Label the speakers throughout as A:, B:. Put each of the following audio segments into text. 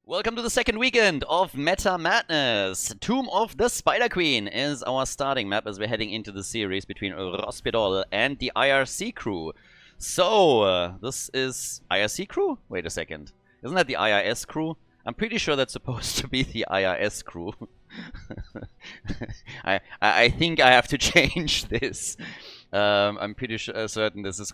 A: Welcome to the second weekend of Meta Madness. Tomb of the Spider Queen is our starting map as we're heading into the series between Rospidol and the IRC crew. So, this is IRC crew? Wait a second. Isn't that the IIS crew? I'm pretty sure that's supposed to be the IIS crew. I think I have to change this. I'm pretty certain this is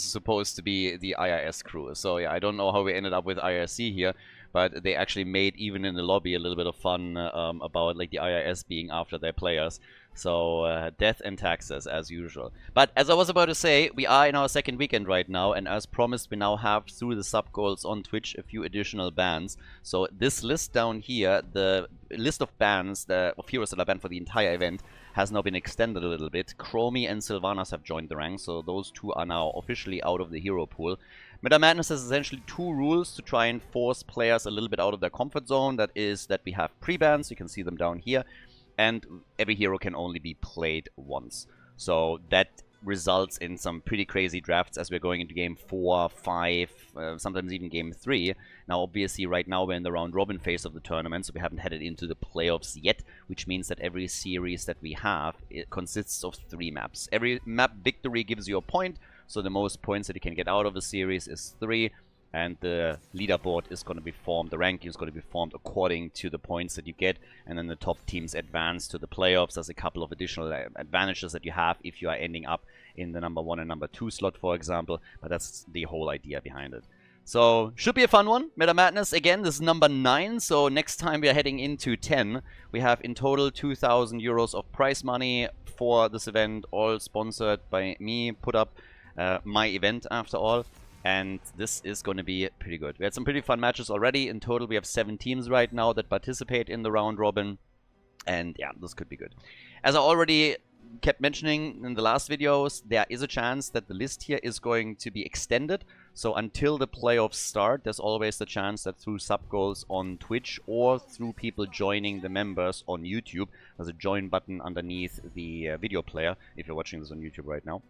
A: supposed to be the IIS crew. So yeah, I don't know how we ended up with IRC here, but they actually made, even in the lobby, a little bit of fun about like the IIS being after their players. So death and taxes as usual. But as I was about to say, we are in our second weekend right now, and as promised, we now have, through the sub goals on Twitch, a few additional bans. So this list down here, the list of bans, of heroes that are banned for the entire event, has now been extended a little bit. Chromie and Sylvanas have joined the ranks, so those two are now officially out of the hero pool. Meta Madness has essentially two rules to try and force players a little bit out of their comfort zone. That is that we have pre-bans, you can see them down here, and every hero can only be played once. So that results in some pretty crazy drafts as we're going into game 4, 5, sometimes even game 3. Now, obviously, right now we're in the round-robin phase of the tournament, so we haven't headed into the playoffs yet, which means that every series that we have, it consists of 3 maps. Every map victory gives you a point, so the most points that you can get out of a series is 3, and the leaderboard is going to be formed, the ranking is going to be formed according to the points that you get, and then the top teams advance to the playoffs. There's a couple of additional advantages that you have if you are ending up in the number 1 and number 2 slot, for example, but that's the whole idea behind it. So, should be a fun one. Meta Madness, again, this is number 9, so next time we are heading into 10. We have in total 2,000 euros of prize money for this event, all sponsored by me, put up my event after all. And this is going to be pretty good. We had some pretty fun matches already. In total, we have 7 teams right now that participate in the round robin. And yeah, this could be good. As I already kept mentioning in the last videos, there is a chance that the list here is going to be extended. So until the playoffs start, there's always the chance that through sub goals on Twitch or through people joining the members on YouTube, there's a join button underneath the video player if you're watching this on YouTube right now.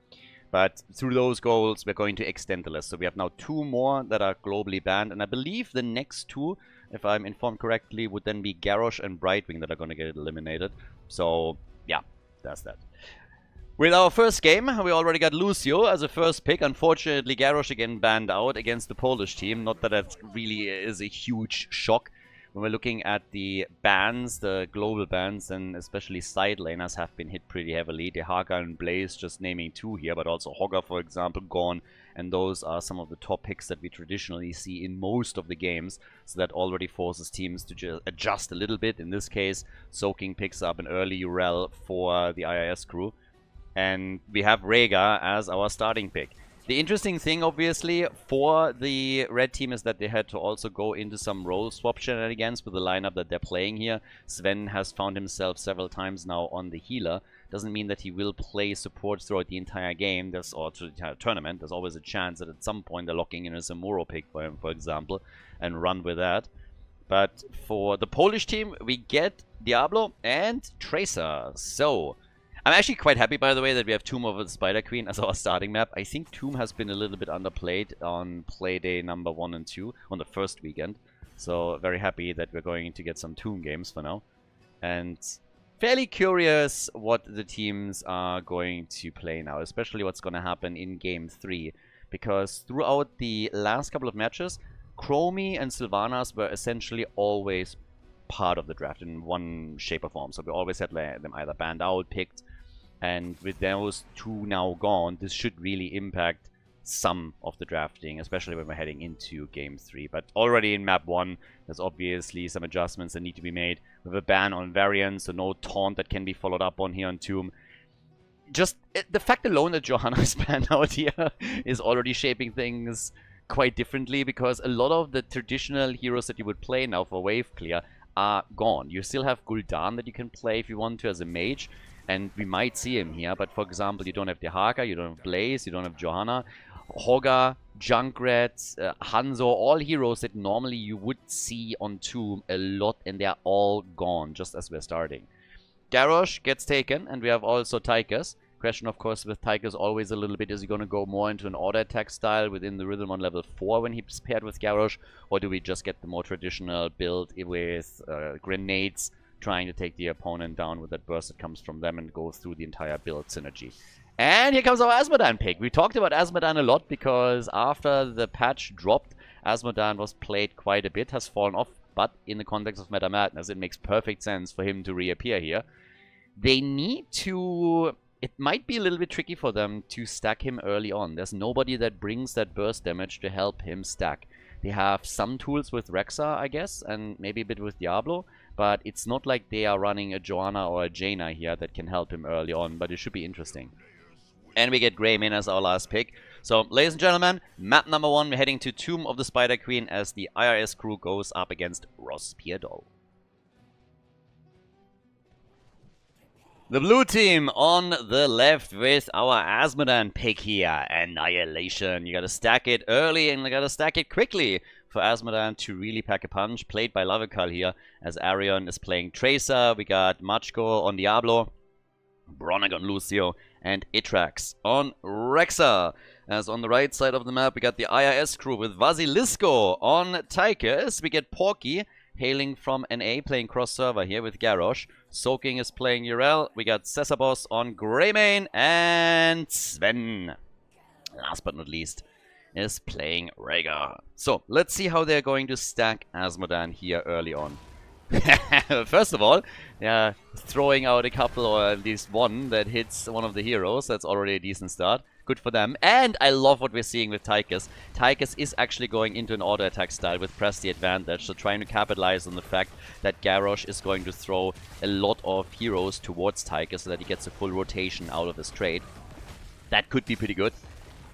A: But through those goals, we're going to extend the list. So we have now 2 more that are globally banned. And I believe the next 2, if I'm informed correctly, would then be Garrosh and Brightwing that are going to get eliminated. So, yeah, that's that. With our first game, we already got Lucio as a first pick. Unfortunately, Garrosh again banned out against the Polish team. Not that that really is a huge shock. When we're looking at the bans, the global bans, and especially side laners have been hit pretty heavily. Dehaga and Blaze, just naming 2 here, but also Hogger, for example, gone. And those are some of the top picks that we traditionally see in most of the games. So that already forces teams to just adjust a little bit. In this case, Soaking picks up an early URL for the IIS crew. And we have Rhaegar as our starting pick. The interesting thing, obviously, for the red team is that they had to also go into some role swap shenanigans with the lineup that they're playing here. Sven has found himself several times now on the healer. Doesn't mean that he will play support throughout the entire game, or through the entire tournament. There's always a chance that at some point they're locking in a Zamuro pick for him, for example, and run with that. But for the Polish team, we get Diablo and Tracer. So I'm actually quite happy, by the way, that we have Tomb of the Spider Queen as our starting map. I think Tomb has been a little bit underplayed on Playday number 1 and 2 on the first weekend. So very happy that we're going to get some Tomb games for now. And fairly curious what the teams are going to play now, especially what's going to happen in Game 3. Because throughout the last couple of matches, Chromie and Sylvanas were essentially always part of the draft in one shape or form. So we always had them either banned out, picked. And with those 2 now gone, this should really impact some of the drafting, especially when we're heading into Game 3. But already in Map 1, there's obviously some adjustments that need to be made. With a ban on variants, so no taunt that can be followed up on here on Tomb. Just the fact alone that Johanna is banned out here is already shaping things quite differently, because a lot of the traditional heroes that you would play now for wave clear are gone. You still have Gul'dan that you can play if you want to as a mage, and we might see him here, but for example, you don't have Dehaga, you don't have Blaze, you don't have Johanna, Hogger, Junkrat, Hanzo, all heroes that normally you would see on Tomb a lot, and they're all gone just as we're starting. Garrosh gets taken, and we have also Tychus. Question, of course, with Tyke is always a little bit, is he going to go more into an auto attack style within the rhythm on level 4 when he's paired with Garrosh? Or do we just get the more traditional build with grenades, trying to take the opponent down with that burst that comes from them and go through the entire build synergy? And here comes our Azmodan pick. We talked about Azmodan a lot because after the patch dropped, Azmodan was played quite a bit, has fallen off, but in the context of Meta Madness, it makes perfect sense for him to reappear here. They need to... It might be a little bit tricky for them to stack him early on. There's nobody that brings that burst damage to help him stack. They have some tools with Rexa, I guess, and maybe a bit with Diablo, but it's not like they are running a Joanna or a Jaina here that can help him early on, but it should be interesting. And we get Greymane as our last pick. So, ladies and gentlemen, map number 1, we're heading to Tomb of the Spider Queen as the IRS crew goes up against Rospierdol. The blue team on the left with our Azmodan pick here. Annihilation. You gotta stack it early and you gotta stack it quickly for Azmodan to really pack a punch. Played by Lavakal here as Arion is playing Tracer. We got Machko on Diablo, Bronig on Lucio, and Itrax on Rexa. As on the right side of the map, we got the IRS crew with Vasilisco on Tychus. We get Porky hailing from NA, playing cross-server here with Garrosh. Soaking is playing Urel. We got Cesabos on Greymane. And Sven, last but not least, is playing Rhaegar. So, let's see how they're going to stack Azmodan here early on. First of all, throwing out a couple, or at least one, that hits one of the heroes. That's already a decent start. Good for them. And I love what we're seeing with Tychus. Tychus is actually going into an auto attack style with Press the Advantage, so trying to capitalize on the fact that Garrosh is going to throw a lot of heroes towards Tychus so that he gets a full rotation out of his trade. That could be pretty good.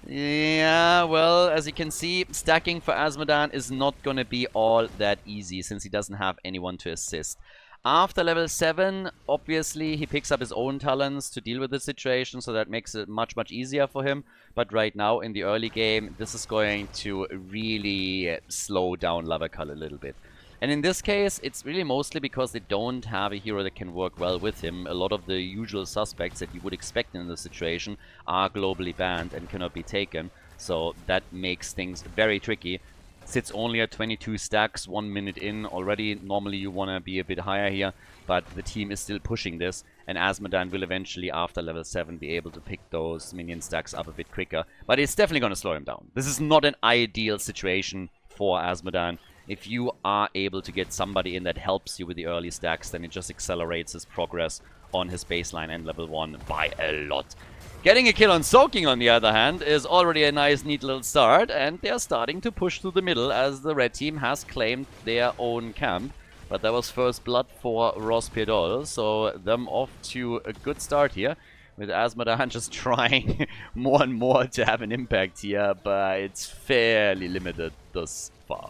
A: Yeah, well, as you can see, stacking for Azmodan is not going to be all that easy since he doesn't have anyone to assist. After level 7, obviously, he picks up his own talents to deal with the situation, so that makes it much, much easier for him. But right now, in the early game, this is going to really slow down Lavakal a little bit. And in this case, it's really mostly because they don't have a hero that can work well with him. A lot of the usual suspects that you would expect in this situation are globally banned and cannot be taken. So that makes things very tricky. Sits only at 22 stacks, 1 minute in already. Normally you want to be a bit higher here, but the team is still pushing this, and Azmodan will eventually, after level 7, be able to pick those minion stacks up a bit quicker. But it's definitely going to slow him down. This is not an ideal situation for Azmodan. If you are able to get somebody in that helps you with the early stacks, then it just accelerates his progress on his baseline and level 1 by a lot. Getting a kill on Soaking, on the other hand, is already a nice, neat little start, and they're starting to push through the middle as the red team has claimed their own camp. But that was first blood for Rospierdol, so them off to a good start here, with Azmodan just trying more and more to have an impact here, but it's fairly limited thus far.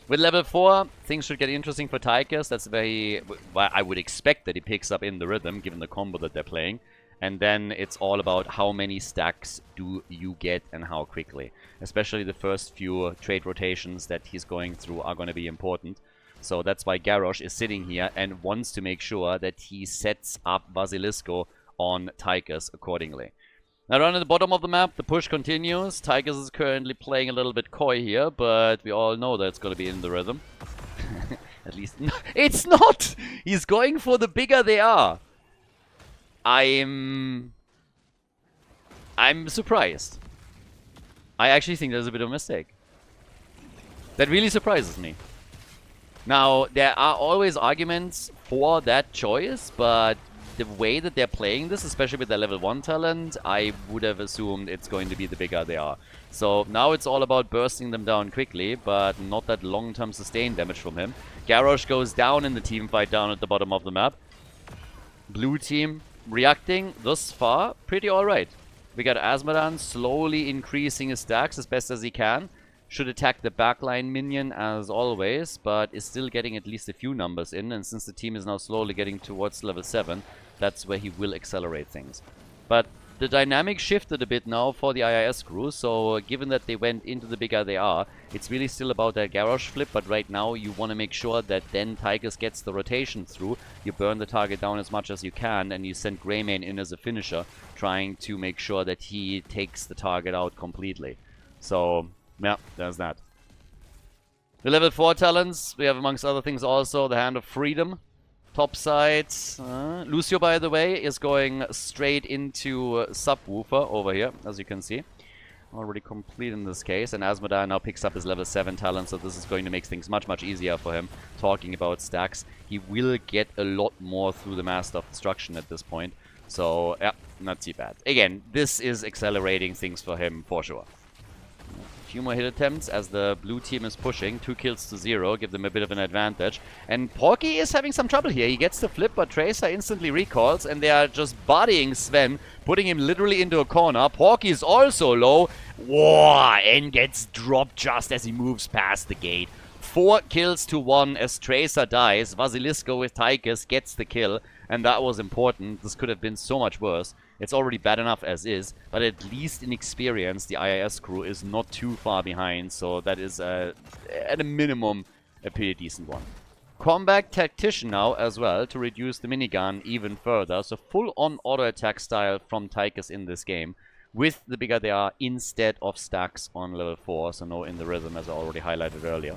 A: With level 4, things should get interesting for Tychus. That's very... well, I would expect that he picks up in the rhythm, given the combo that they're playing. And then it's all about how many stacks do you get and how quickly. Especially the first few trade rotations that he's going through are going to be important. So that's why Garrosh is sitting here and wants to make sure that he sets up Vasilisco on Tychus accordingly. Now down at the bottom of the map, the push continues. Tychus is currently playing a little bit coy here, but we all know that it's going to be in the rhythm. At least... No, it's not! He's going for the bigger they are. I'm surprised. I actually think there's a bit of a mistake. That really surprises me. Now, there are always arguments for that choice, but the way that they're playing this, especially with their level 1 talent, I would have assumed it's going to be the bigger they are. So now it's all about bursting them down quickly, but not that long-term sustained damage from him. Garrosh goes down in the team fight down at the bottom of the map. Blue team reacting thus far pretty alright. We got Azmodan slowly increasing his stacks as best as he can. Should attack the backline minion as always, but is still getting at least a few numbers in, and since the team is now slowly getting towards level 7, that's where he will accelerate things. But the dynamic shifted a bit now for the IIS crew, so given that they went into the bigger they are, it's really still about that Garrosh flip, but right now you want to make sure that then Tychus gets the rotation through, you burn the target down as much as you can, and you send Greymane in as a finisher, trying to make sure that he takes the target out completely. So, yeah, there's that. The level 4 talents, we have amongst other things also the Hand of Freedom. Top side, Lucio, by the way, is going straight into Subwoofer over here, as you can see. Already complete in this case, and Azmodan now picks up his level 7 talent, so this is going to make things much, much easier for him. Talking about stacks, he will get a lot more through the Master of Destruction at this point. So, yeah, not too bad. Again, this is accelerating things for him, for sure. Few more hit attempts as the blue team is pushing. 2 kills to 0, give them a bit of an advantage. And Porky is having some trouble here. He gets the flip, but Tracer instantly recalls, and they are just bodying Sven, putting him literally into a corner. Porky is also low. Whoa, and gets dropped just as he moves past the gate. 4 kills to 1 as Tracer dies. Vasilisco with Tychus gets the kill, and that was important. This could have been so much worse. It's already bad enough as is, but at least in experience, the IIS crew is not too far behind, so that is, at a minimum, a pretty decent one. Combat Tactician now as well, to reduce the minigun even further, so full-on auto-attack style from Tychus in this game, with the bigger they are instead of stacks on level 4, so no in the rhythm as I already highlighted earlier.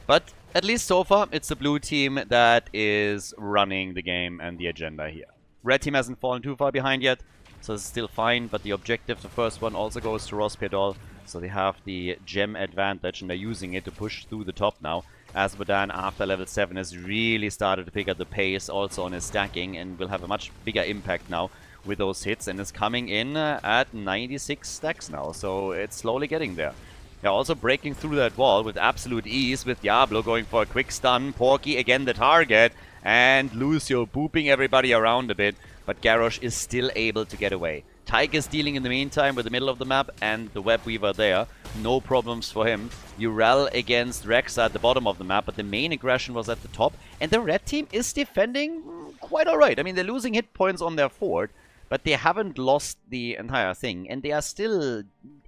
A: But at least so far, it's the blue team that is running the game and the agenda here. Red team hasn't fallen too far behind yet, so it's still fine, but the objective, the first one, also goes to Rospedal, so they have the gem advantage and they're using it to push through the top now. Azmodan, after level 7, has really started to pick up the pace also on his stacking and will have a much bigger impact now with those hits, and is coming in at 96 stacks now, so it's slowly getting there. They're also breaking through that wall with absolute ease, with Diablo going for a quick stun, Porky again the target, and Lucio booping everybody around a bit, but Garrosh is still able to get away. Tychus dealing in the meantime with the middle of the map and the Web Weaver there. No problems for him. Urel against Rex at the bottom of the map, but the main aggression was at the top, and the red team is defending quite alright. I mean, they're losing hit points on their fort, but they haven't lost the entire thing, and they are still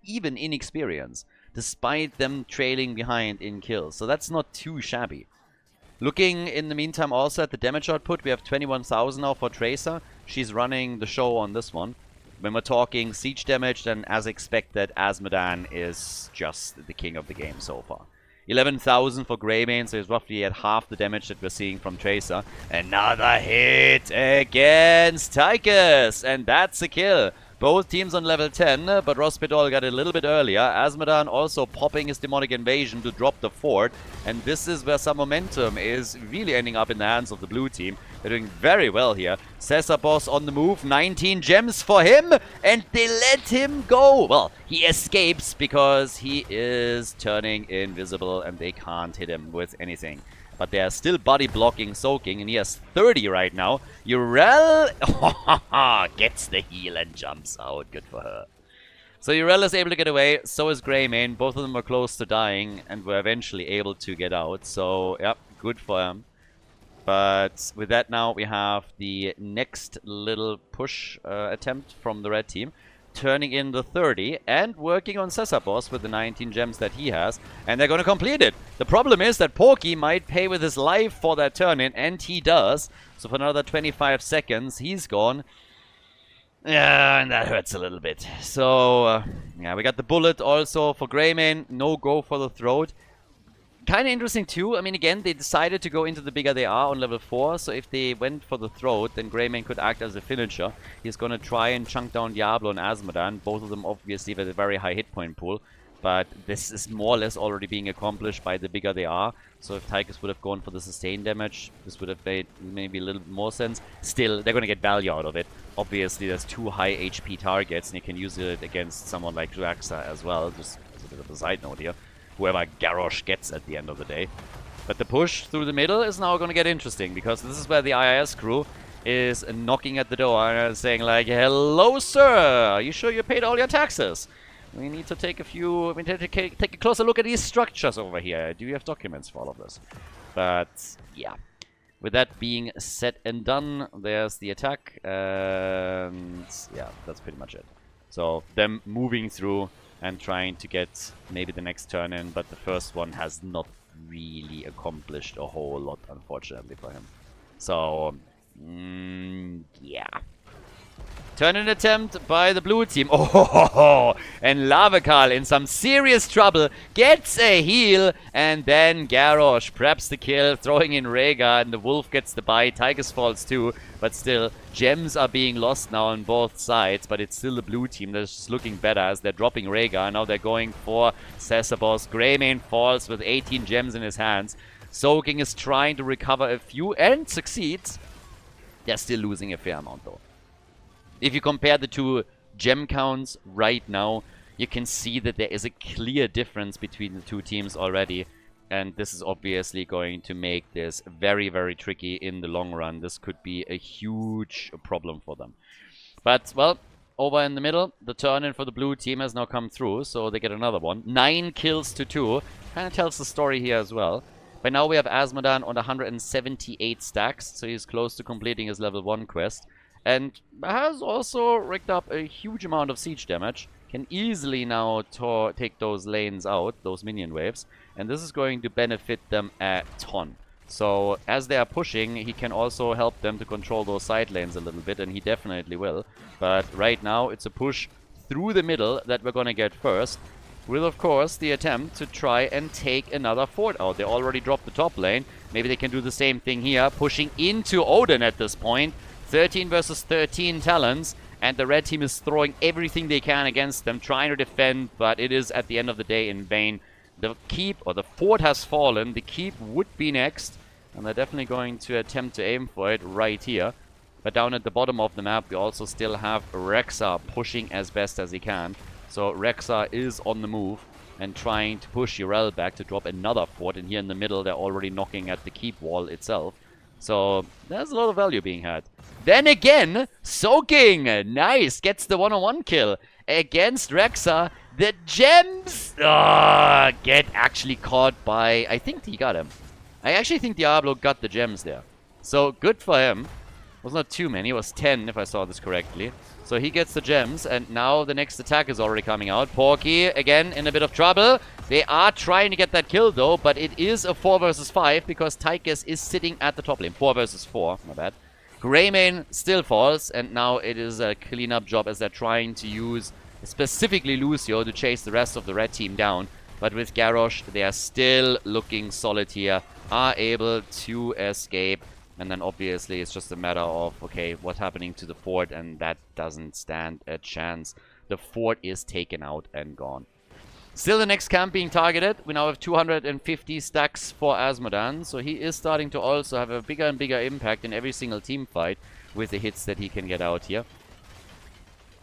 A: even in experience, despite them trailing behind in kills. So that's not too shabby. Looking in the meantime also at the damage output, we have 21,000 now for Tracer. She's running the show on this one. When we're talking siege damage, then as expected, Azmodan is just the king of the game so far. 11,000 for Greymane, so he's roughly at half the damage that we're seeing from Tracer. Another hit against Tychus, and that's a kill. Both teams on level 10, but Rospedal got it a little bit earlier. Azmodan also popping his Demonic Invasion to drop the fort. And this is where some momentum is really ending up in the hands of the blue team. They're doing very well here. Cesarbos on the move, 19 gems for him, and they let him go. Well, he escapes because he is turning invisible and they can't hit him with anything. But they are still body blocking, soaking, and he has 30 right now. Urel gets the heal and jumps out. Good for her. So Urel is able to get away, so is Greymane. Both of them were close to dying and were eventually able to get out. So, yep, good for him. But with that now, we have the next little push attempt from the red team. Turning in the 30 and working on Cesarbos with the 19 gems that he has, and they're going to complete it. The problem is that Porky might pay with his life for that turn-in, and he does. So for another 25 seconds, he's gone. Yeah, and that hurts a little bit. So, yeah, we got the bullet also for Greymane. No go for the throat. Kind of interesting too. I mean, again, they decided to go into the bigger they are on level 4. So if they went for the throat, then Greymane could act as a finisher. He's going to try and chunk down Diablo and Azmodan. Both of them obviously with a very high hit point pool. But this is more or less already being accomplished by the bigger they are. So if Tychus would have gone for the sustain damage, this would have made maybe a little bit more sense. Still, they're going to get value out of it. Obviously, there's 2 high HP targets, and you can use it against someone like Draxa as well. Just as a bit of a side note here. Whoever Garrosh gets at the end of the day. But the push through the middle is now going to get interesting, because this is where the IIS crew is knocking at the door and saying like, hello sir, are you sure you paid all your taxes? We need to take take a closer look at these structures over here. Do you have documents for all of this? But yeah, with that being said and done, there's the attack, and yeah, that's pretty much it. So them moving through and trying to get maybe the next turn in, but the first one has not really accomplished a whole lot, unfortunately for him. So, yeah. Turn-in attempt by the blue team. Oh, and Lavakal in some serious trouble. Gets a heal. And then Garrosh preps the kill, throwing in Rhaegar. And the Wolf gets the bite. Tigers falls too. But still, gems are being lost now on both sides. But it's still the blue team that's just looking better as they're dropping Rhaegar. Now they're going for Sesabos. Greymane falls with 18 gems in his hands. Soaking is trying to recover a few and succeeds. They're still losing a fair amount though. If you compare the two gem counts right now, you can see that there is a clear difference between the two teams already. And this is obviously going to make this very, very tricky in the long run. This could be a huge problem for them. But, well, over in the middle, the turn-in for the blue team has now come through. So they get another one. 9 kills to 2. Kind of tells the story here as well. By now we have Azmodan on 178 stacks. So he's close to completing his level 1 quest. And has also racked up a huge amount of siege damage. Can easily now take those lanes out, those minion waves. And this is going to benefit them a ton. So as they are pushing, he can also help them to control those side lanes a little bit. And he definitely will. But right now it's a push through the middle that we're going to get first. With, of course, the attempt to try and take another fort out. They already dropped the top lane. Maybe they can do the same thing here. Pushing into Odin at this point. 13 versus 13 talents, and the red team is throwing everything they can against them, trying to defend, but it is at the end of the day in vain. The keep, or the fort has fallen, the keep would be next, and they're definitely going to attempt to aim for it right here. But down at the bottom of the map, we also still have Rexxar pushing as best as he can. So Rexxar is on the move, and trying to push Yrel back to drop another fort, and here in the middle, they're already knocking at the keep wall itself. So, there's a lot of value being had. Then again, Soaking! Nice! Gets the one-on-one kill against Rexxar. The gems get actually caught by... I think he got him. I actually think Diablo got the gems there. So, good for him. It was not too many. It was 10, if I saw this correctly. So he gets the gems, and now the next attack is already coming out. Porky, again, in a bit of trouble. They are trying to get that kill, though, but it is a 4 versus 5 because Tychus is sitting at the top lane. 4 versus 4, my bad. Greymane still falls, and now it is a cleanup job as they're trying to use specifically Lucio to chase the rest of the red team down. But with Garrosh, they are still looking solid here, are able to escape. And then obviously it's just a matter of, okay, what's happening to the fort, and that doesn't stand a chance. The fort is taken out and gone. Still the next camp being targeted. We now have 250 stacks for Azmodan, so he is starting to also have a bigger and bigger impact in every single team fight with the hits that he can get out here.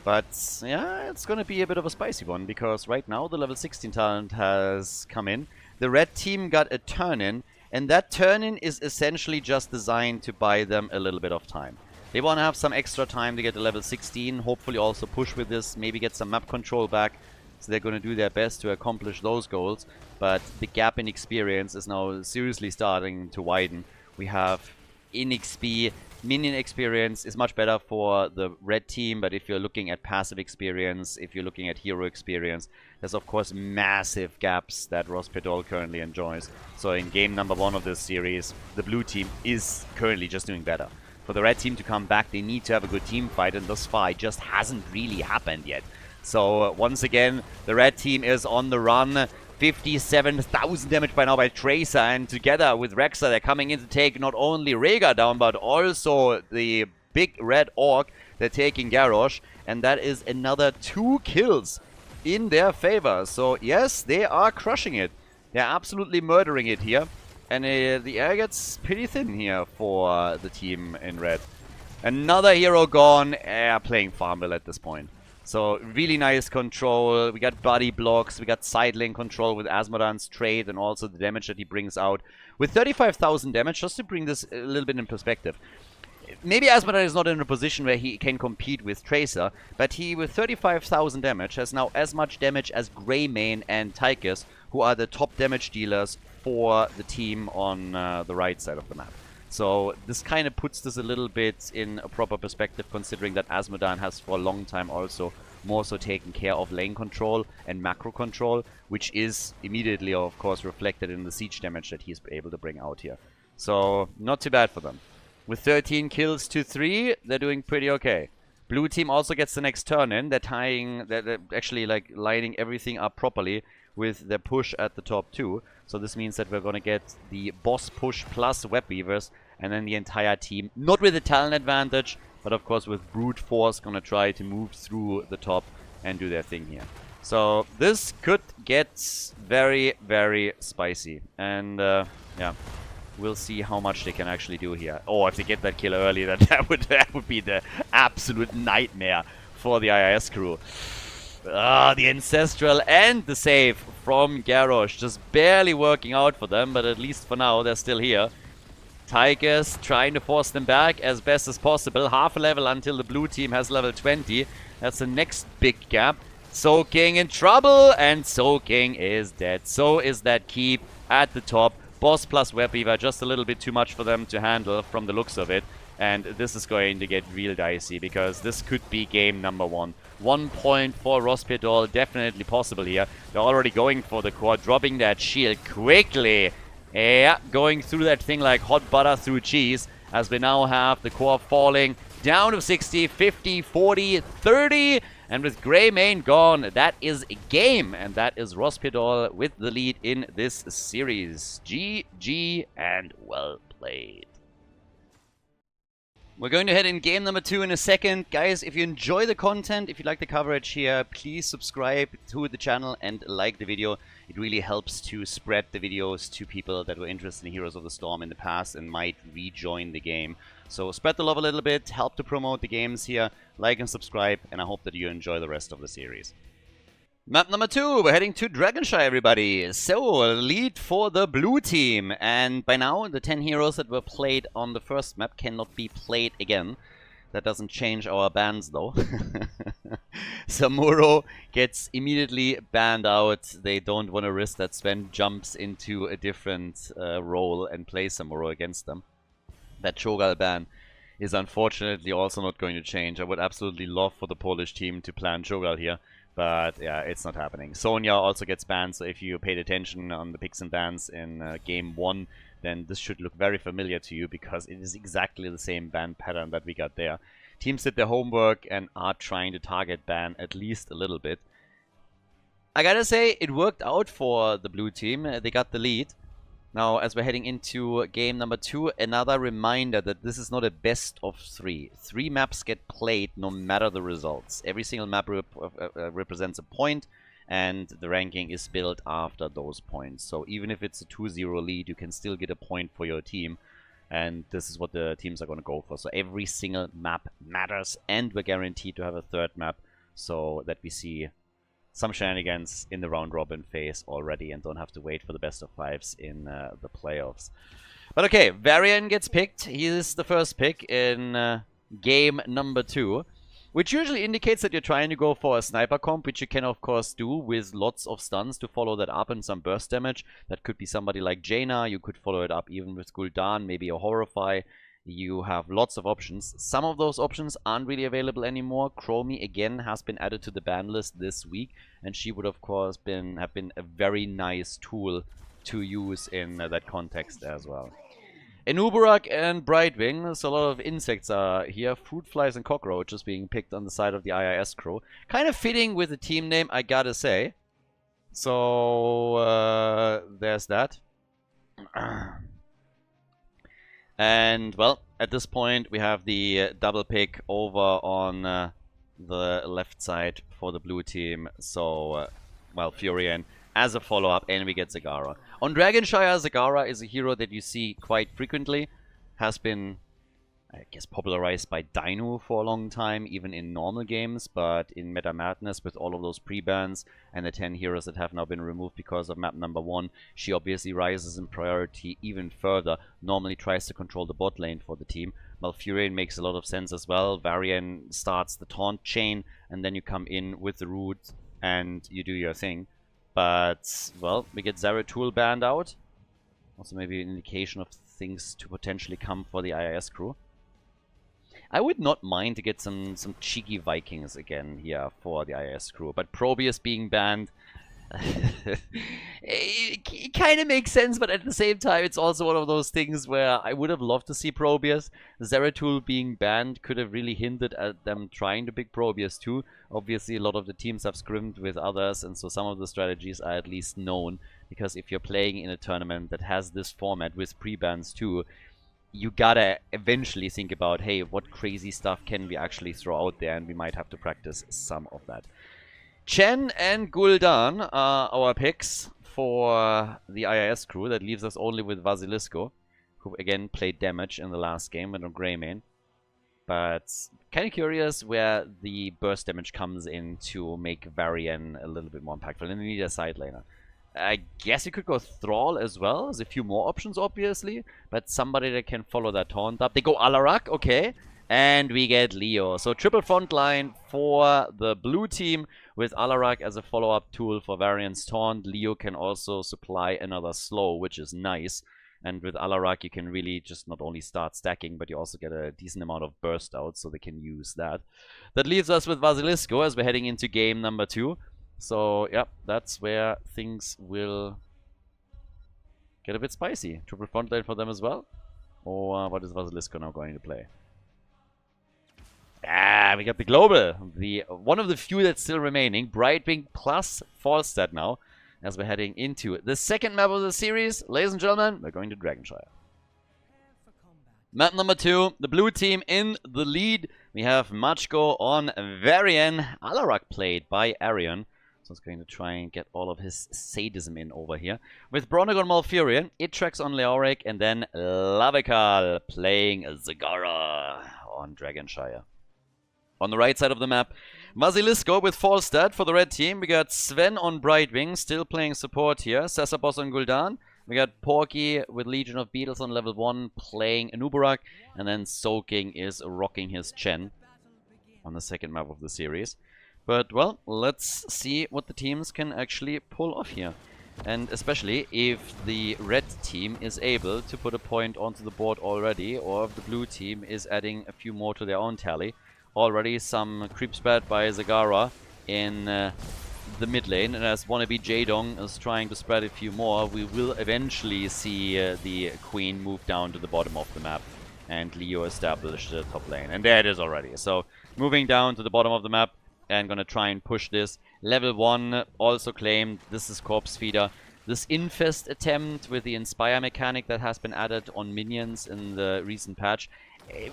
A: But yeah, it's going to be a bit of a spicy one, because right now the level 16 talent has come in. The red team got a turn-in. And that turn-in is essentially just designed to buy them a little bit of time. They want to have some extra time to get to level 16, hopefully also push with this, maybe get some map control back. So they're going to do their best to accomplish those goals. But the gap in experience is now seriously starting to widen. We have in XP, minion experience is much better for the red team, but if you're looking at passive experience, if you're looking at hero experience, there's of course massive gaps that Rospedol currently enjoys. So in game number 1 of this series, the blue team is currently just doing better. For the red team to come back, they need to have a good team fight, and thus far it just hasn't really happened yet. So once again, the red team is on the run. 57,000 damage by now by Tracer, and together with Rexxar, they're coming in to take not only Rhaegar down, but also the big red orc. They're taking Garrosh, and that is another 2 kills in their favor. So yes, they are crushing it. They're absolutely murdering it here. And the air gets pretty thin here for the team in red. Another hero gone, playing Farmville at this point. So really nice control. We got body blocks, we got side lane control with Azmodan's trade, and also the damage that he brings out. With 35,000 damage, just to bring this a little bit in perspective. Maybe Azmodan is not in a position where he can compete with Tracer, but he, with 35,000 damage, has now as much damage as Greymane and Tychus, who are the top damage dealers for the team on the right side of the map. So this kind of puts this a little bit in a proper perspective, considering that Azmodan has for a long time also more so taken care of lane control and macro control, which is immediately, of course, reflected in the siege damage that he's able to bring out here. So not too bad for them. With 13 kills to 3, they're doing pretty okay. Blue team also gets the next turn in. They're actually like lining everything up properly with their push at the top too. So this means that we're going to get the boss push plus web weavers, and then the entire team, not with a talent advantage, but of course with brute force, going to try to move through the top and do their thing here. So this could get very, very spicy. And yeah, we'll see how much they can actually do here. Oh, if they get that kill early, that would be the absolute nightmare for the IIS crew. The Ancestral and the save from Garrosh just barely working out for them, but at least for now they're still here. Tigers trying to force them back as best as possible. Half a level until the blue team has level 20. That's the next big gap. Soaking in trouble, and Soaking is dead. So is that keep at the top. Boss plus web weaver, just a little bit too much for them to handle from the looks of it. And this is going to get real dicey, because this could be game number 1. 1 point for Rospedal, definitely possible here. They're already going for the core, dropping that shield quickly. Yeah, going through that thing like hot butter through cheese, as we now have the core falling down to 60, 50, 40, 30. And with Greymane gone, that is a game. And that is Rospedal with the lead in this series. GG and well played. We're going to head in game number 2 in a second. Guys, if you enjoy the content, if you like the coverage here, please subscribe to the channel and like the video. It really helps to spread the videos to people that were interested in Heroes of the Storm in the past and might rejoin the game. So spread the love a little bit, help to promote the games here, like and subscribe, and I hope that you enjoy the rest of the series. Map number 2, we're heading to Dragonshire, everybody. So, lead for the blue team. And by now, the 10 heroes that were played on the first map cannot be played again. That doesn't change our bans, though. Samuro gets immediately banned out. They don't want to risk that Sven jumps into a different role and plays Samuro against them. That Cho'Gall ban is unfortunately also not going to change. I would absolutely love for the Polish team to plan Cho'Gall here. But yeah, it's not happening. Sonya also gets banned, so if you paid attention on the picks and bans in game 1, then this should look very familiar to you, because it is exactly the same ban pattern that we got there. Teams did their homework and are trying to target ban at least a little bit. I gotta say, it worked out for the blue team. They got the lead. Now, as we're heading into game number 2, another reminder that this is not a best of 3. 3 maps get played no matter the results. Every single map represents a point, and the ranking is built after those points. So even if it's a 2-0 lead, you can still get a point for your team. And this is what the teams are going to go for. So every single map matters, and we're guaranteed to have a third map, so that we see some shenanigans in the round-robin phase already and don't have to wait for the best-of-5s in the playoffs. But okay, Varian gets picked. He is the first pick in game number 2, which usually indicates that you're trying to go for a sniper comp, which you can, of course, do with lots of stuns to follow that up and some burst damage. That could be somebody like Jaina. You could follow it up even with Gul'dan, maybe a Horrify. You have lots of options. Some of those options aren't really available anymore. Chromie again has been added to the ban list this week, and she would of course have been a very nice tool to use in that context as well. Enuburak and Brightwing, so a lot of insects are here. Fruit flies and cockroaches being picked on the side of the IIS crew. Kind of fitting with the team name, I gotta say. So there's that. And, well, at this point, we have the double pick over on the left side for the blue team. So, well, Furion as a follow-up, and we get Zagara. On Dragonshire, Zagara is a hero that you see quite frequently. Has been, I guess, popularized by Dino for a long time, even in normal games. But in Meta Madness, with all of those pre-bans and the 10 heroes that have now been removed because of map number 1, she obviously rises in priority even further. Normally tries to control the bot lane for the team. Malfurion makes a lot of sense as well. Varian starts the taunt chain, and then you come in with the root and you do your thing. But, well, we get Zeratul banned out. Also maybe an indication of things to potentially come for the IIS crew. I would not mind to get some cheeky Vikings again here for the IIS crew, but Probius being banned, it kind of makes sense, but at the same time, it's also one of those things where I would have loved to see Probius. Zeratul being banned could have really hinted at them trying to pick Probius too. Obviously, a lot of the teams have scrimmed with others, and so some of the strategies are at least known, because if you're playing in a tournament that has this format with pre-bans too, you gotta eventually think about, hey, what crazy stuff can we actually throw out there, and we might have to practice some of that. Chen and Gul'dan are our picks for the IIS crew. That leaves us only with Vasilisco, who again played damage in the last game with a Greymane. But kind of curious where the burst damage comes in to make Varian a little bit more impactful. And they need a side laner. I guess you could go Thrall as well. There's a few more options, obviously. But somebody that can follow that taunt up. They go Alarak, okay. And we get Leo. So triple front line for the blue team with Alarak as a follow-up tool for Varian's taunt. Leo can also supply another slow, which is nice. And with Alarak, you can really just not only start stacking, but you also get a decent amount of burst out, so they can use that. That leaves us with Vasilisco as we're heading into game number 2. So, yeah, that's where things will get a bit spicy. Triple front lane for them as well. Or what is Vasilisco now going to play? Ah, we got the global. The one of the few that's still remaining. Brightwing plus Falstad now, as we're heading into the second map of the series. Ladies and gentlemen, we're going to Dragonshire. Map number 2, the blue team in the lead. We have Machko on Varian. Alarak played by Arion. So it's going to try and get all of his sadism in over here. With Bronagon Malfurion, Itrax on Leoric, and then Lavekal playing Zagara on Dragonshire. On the right side of the map, Vasilisco with Falstad for the red team. We got Sven on Brightwing, still playing support here. Sasabos on Gul'dan. We got Porky with Legion of Beetles on level 1 playing Anubarak. And then Soaking is rocking his Chen on the second map of the series. But, well, let's see what the teams can actually pull off here. And especially if the red team is able to put a point onto the board already, or if the blue team is adding a few more to their own tally. Already some creep spread by Zagara in the mid lane, and as wannabe Jaedong is trying to spread a few more, we will eventually see the Queen move down to the bottom of the map and Leo establish the top lane. And there it is already. So moving down to the bottom of the map and gonna try and push this. Level 1 also claimed. This is Corpse Feeder. This Infest attempt with the Inspire mechanic that has been added on minions in the recent patch.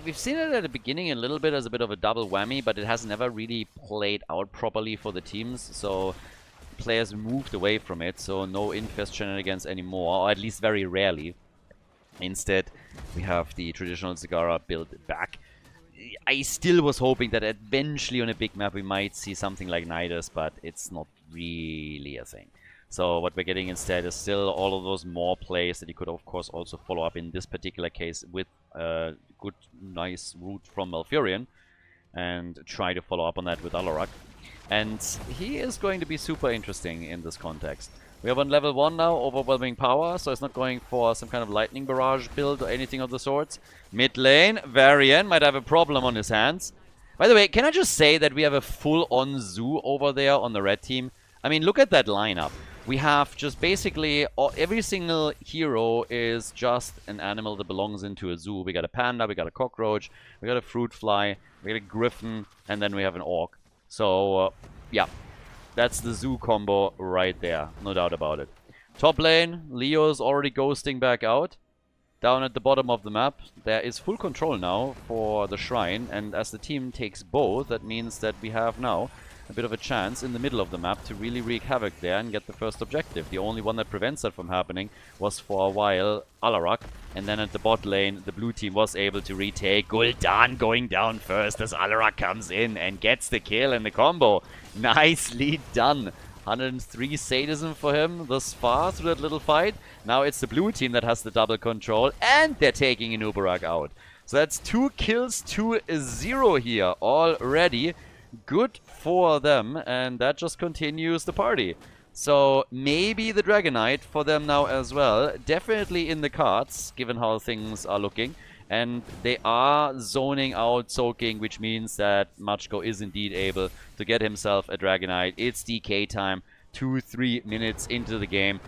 A: We've seen it at the beginning a little bit as a bit of a double whammy, but it has never really played out properly for the teams, so players moved away from it, so no Infest shenanigans anymore, or at least very rarely. Instead, we have the traditional Zagara build back. I still was hoping that eventually on a big map we might see something like Nidus, but it's not really a thing. So what we're getting instead is still all of those more plays that you could of course also follow up in this particular case with a good, nice route from Malfurion and try to follow up on that with Alarak. And he is going to be super interesting in this context. We have on level 1 now, overwhelming power, so it's not going for some kind of lightning barrage build or anything of the sorts. Mid lane, Varian might have a problem on his hands. By the way, can I just say that we have a full-on zoo over there on the red team? I mean, look at that lineup. We have just basically every single hero is just an animal that belongs into a zoo. We got a panda, we got a cockroach, we got a fruit fly, we got a griffin, and then we have an orc. So, yeah, that's the zoo combo right there. No doubt about it. Top lane, Leo's already ghosting back out. Down at the bottom of the map, there is full control now for the shrine. And as the team takes both, that means that we have now a bit of a chance in the middle of the map to really wreak havoc there and get the first objective. The only one that prevents that from happening was for a while Alarak, and then at the bot lane the blue team was able to retake. Gul'dan going down first as Alarak comes in and gets the kill and the combo. Nicely done. 103 sadism for him thus far through that little fight. Now it's the blue team that has the double control, and they're taking Inubarak out. So that's 2 kills to 0 here already. Good for them, and that just continues the party. So maybe the Dragonite for them now as well. Definitely in the cards, given how things are looking. And they are zoning out Soaking, which means that Machko is indeed able to get himself a Dragonite. It's DK time, 2-3 minutes into the game.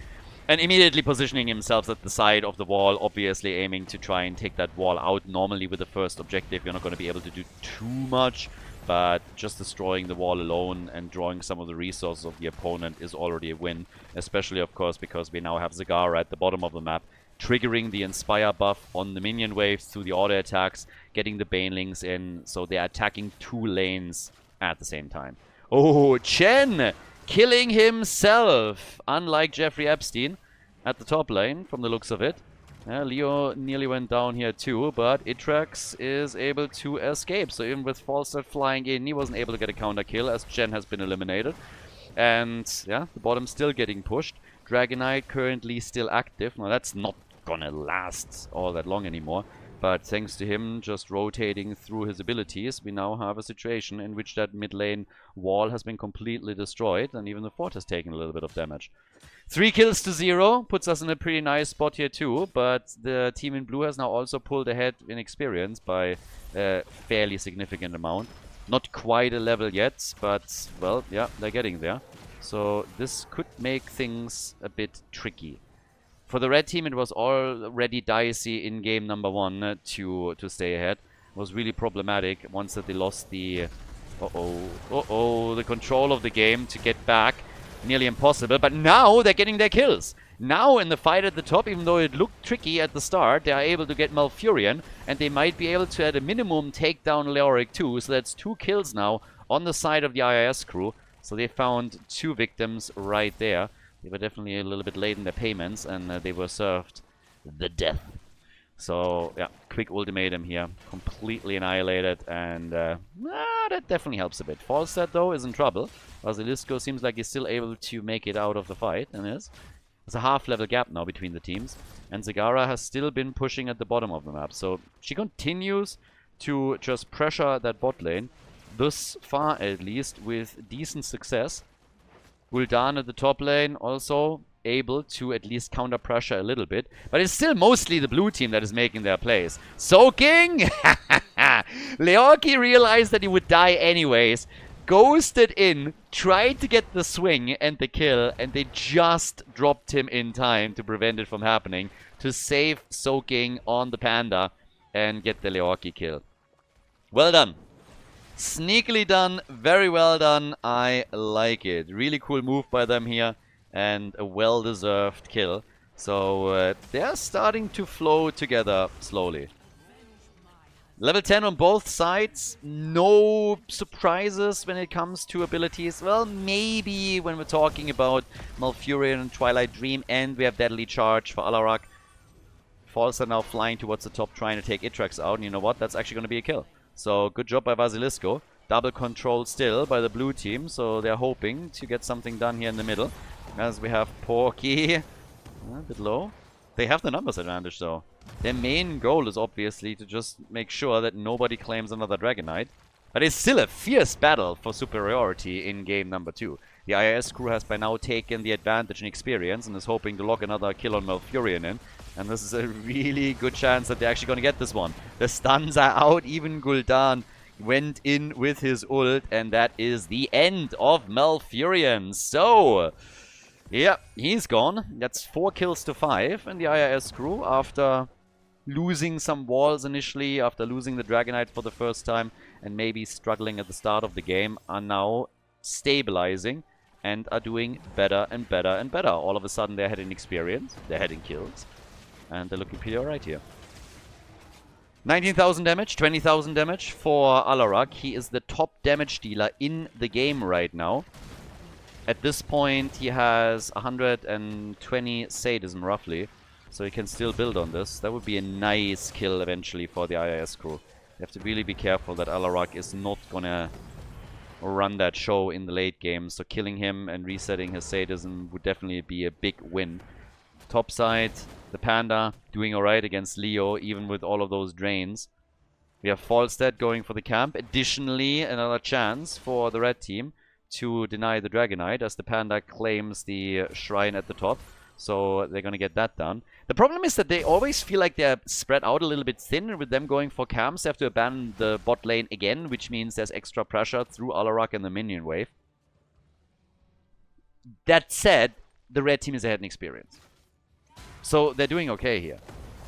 A: And immediately positioning himself at the side of the wall, obviously aiming to try and take that wall out. Normally with the first objective, you're not going to be able to do too much. But just destroying the wall alone and drawing some of the resources of the opponent is already a win. Especially, of course, because we now have Zagara at the bottom of the map, triggering the Inspire buff on the minion waves through the auto attacks, getting the Banelings in, so they're attacking 2 lanes at the same time. Oh, Chen killing himself, unlike Jeffrey Epstein at the top lane, from the looks of it. Leo nearly went down here too, but Itrax is able to escape. So even with Falstad flying in, he wasn't able to get a counter kill as Chen has been eliminated. And yeah, the bottom still getting pushed. Dragonite currently still active. Now that's not gonna last all that long anymore. But thanks to him just rotating through his abilities, we now have a situation in which that mid lane wall has been completely destroyed. And even the fort has taken a little bit of damage. 3 kills to 0 puts us in a pretty nice spot here too, but the team in blue has now also pulled ahead in experience by a fairly significant amount. Not quite a level yet, but, well, yeah, they're getting there. So this could make things a bit tricky. For the red team, it was already dicey in game number 1 to stay ahead. It was really problematic once that they lost the... the control of the game to get back. Nearly impossible, but now they're getting their kills. Now in the fight at the top, even though it looked tricky at the start, they are able to get Malfurion, and they might be able to, at a minimum, take down Leoric too. So that's 2 kills now on the side of the IIS crew. So they found 2 victims right there. They were definitely a little bit late in their payments, and they were served the death. So, yeah, quick ultimatum here. Completely annihilated, and that definitely helps a bit. Falstad, though, is in trouble. Basilisco seems like he's still able to make it out of the fight, and is. There's a half-level gap now between the teams. And Zagara has still been pushing at the bottom of the map. So she continues to just pressure that bot lane. Thus far, at least, with decent success. Gul'dan at the top lane also able to at least counter pressure a little bit. But it's still mostly the blue team that is making their plays. Soaking! Leorki realized that he would die anyways. Ghosted in, tried to get the swing and the kill, and they just dropped him in time to prevent it from happening, to save Soaking on the Panda and get the Leorki kill. Well done. Sneakily done, very well done. I like it. Really cool move by them here, and a well-deserved kill. So they're starting to flow together slowly. Level 10 on both sides. No surprises when it comes to abilities. Well, maybe when we're talking about Malfurion and Twilight Dream, and we have Deadly Charge for Alarak. Falls are now flying towards the top, trying to take Itrax out, and you know what? That's actually going to be a kill. So, good job by Basilisco. Double control still by the blue team, so they're hoping to get something done here in the middle. As we have Porky. A bit low. They have the numbers advantage, though. Their main goal is obviously to just make sure that nobody claims another Dragonite. But it's still a fierce battle for superiority in game number 2. The IIS crew has by now taken the advantage in experience and is hoping to lock another kill on Malfurion in. And this is a really good chance that they're actually going to get this one. The stuns are out. Even Gul'dan went in with his ult. And that is the end of Malfurion. So, yeah, he's gone. That's 4 kills to 5 in the IIS crew after losing some walls initially, after losing the Dragonite for the first time, and maybe struggling at the start of the game, are now stabilizing and are doing better and better and better. All of a sudden they're heading experience, they're heading kills, and they're looking pretty alright here. 19,000 damage, 20,000 damage for Alarak. He is the top damage dealer in the game right now. At this point he has 120 sadism roughly, so he can still build on this. That would be a nice kill eventually for the IIS crew. You have to really be careful that Alarak is not gonna run that show in the late game, so killing him and resetting his sadism would definitely be a big win. Top side, the Panda doing alright against Leo, even with all of those drains. We have Falstad going for the camp. Additionally, another chance for the red team to deny the Dragonite as the Panda claims the shrine at the top. So they're going to get that done. The problem is that they always feel like they're spread out a little bit thin. With them going for camps, they have to abandon the bot lane again, which means there's extra pressure through Alarak and the minion wave. That said, the red team is ahead in experience. So they're doing okay here.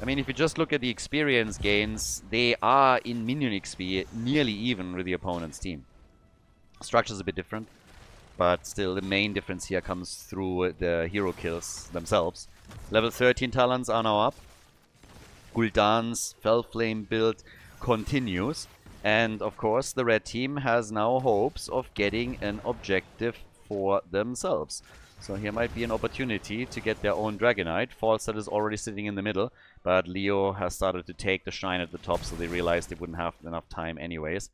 A: I mean, if you just look at the experience gains, they are in minion XP nearly even with the opponent's team. Structure's a bit different, but still the main difference here comes through the hero kills themselves. Level 13 talents are now up. Gul'dan's Fellflame build continues. And of course, the red team has now hopes of getting an objective for themselves. So here might be an opportunity to get their own Dragonite. Falstad is already sitting in the middle, but Leo has started to take the shrine at the top, so they realized they wouldn't have enough time anyways.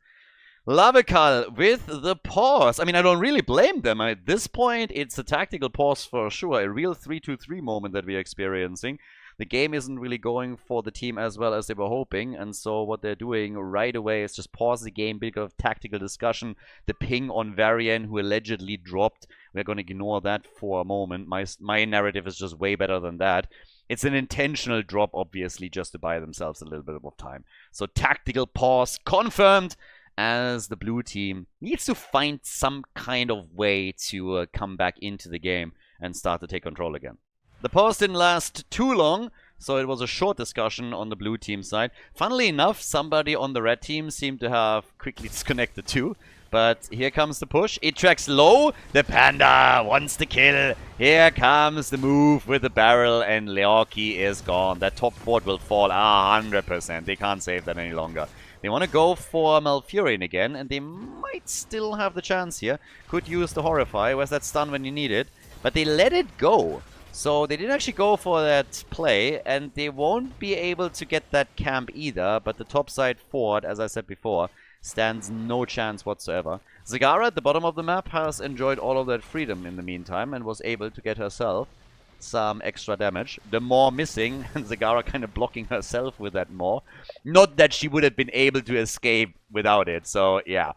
A: Lavekal with the pause. I mean, I don't really blame them. At this point, it's a tactical pause for sure. A real 3-2-3 moment that we're experiencing. The game isn't really going for the team as well as they were hoping, and so what they're doing right away is just pause the game, bit of tactical discussion. The ping on Varian, who allegedly dropped, we're going to ignore that for a moment. My narrative is just way better than that. It's an intentional drop, obviously, just to buy themselves a little bit of time. So tactical pause confirmed, as the blue team needs to find some kind of way to come back into the game and start to take control again. The pause didn't last too long, so it was a short discussion on the blue team side. Funnily enough, somebody on the red team seemed to have quickly disconnected too. But here comes the push. It tracks low. The Panda wants the kill. Here comes the move with the barrel, and Leoki is gone. That top fort will fall 100%. They can't save that any longer. They want to go for Malfurion again, and they might still have the chance here. Could use the Horrify. Where's that stun when you need it? But they let it go. So they didn't actually go for that play, and they won't be able to get that camp either. But the topside fort, as I said before, stands no chance whatsoever. Zagara at the bottom of the map has enjoyed all of that freedom in the meantime and was able to get herself some extra damage. The Maw missing, and Zagara kind of blocking herself with that Maw. Not that she would have been able to escape without it, so yeah.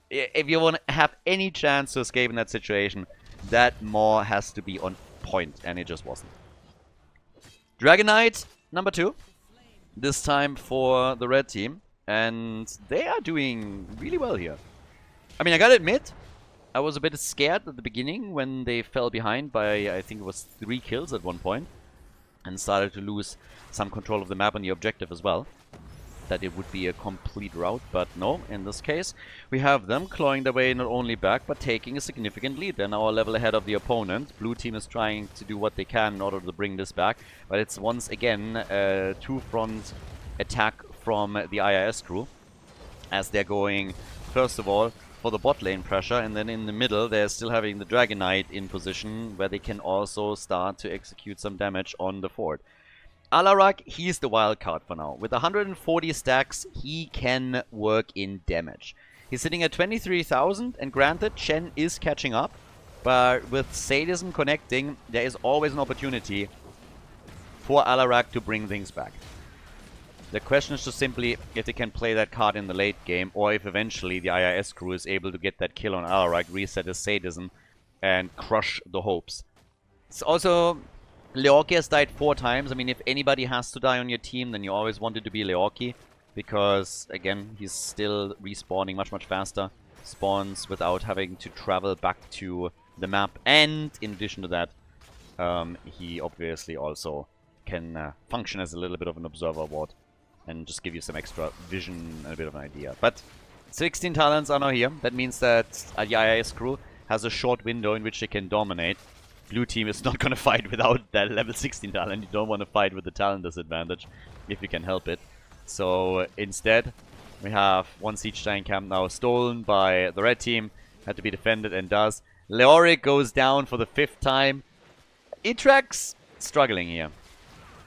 A: If you want to have any chance to escape in that situation, that Maw has to be on point, and it just wasn't. Dragonite number 2. This time for the red team. And they are doing really well here. I mean, I gotta admit, I was a bit scared at the beginning when they fell behind by, I think it was 3 kills at one point, and started to lose some control of the map and the objective as well. That it would be a complete rout, but no, in this case, we have them clawing their way not only back, but taking a significant lead. They're now a level ahead of the opponent. Blue team is trying to do what they can in order to bring this back, but it's once again a two-front attack from the IIS crew, as they're going, first of all, for the bot lane pressure, and then in the middle they're still having the Dragonite in position where they can also start to execute some damage on the fort. Alarak, he's the wild card for now. With 140 stacks, he can work in damage. He's sitting at 23,000, and granted, Chen is catching up, but with Sadism connecting, there is always an opportunity for Alarak to bring things back. The question is just simply if they can play that card in the late game, or if eventually the IIS crew is able to get that kill on Alarak, reset his Sadism, and crush the hopes. It's also, Leoki has died 4 times. I mean, if anybody has to die on your team, then you always want it to be Leoki, because, again, he's still respawning much, much faster. Spawns without having to travel back to the map, and in addition to that, he obviously also can function as a little bit of an observer ward and just give you some extra vision and a bit of an idea. But 16 talents are now here. That means that the IIS crew has a short window in which they can dominate. Blue team is not going to fight without that level 16 talent. You don't want to fight with the talent disadvantage if you can help it. So instead, we have one Siege Giant camp now stolen by the red team. Had to be defended and does. Leoric goes down for the 5th time. Itrax struggling here.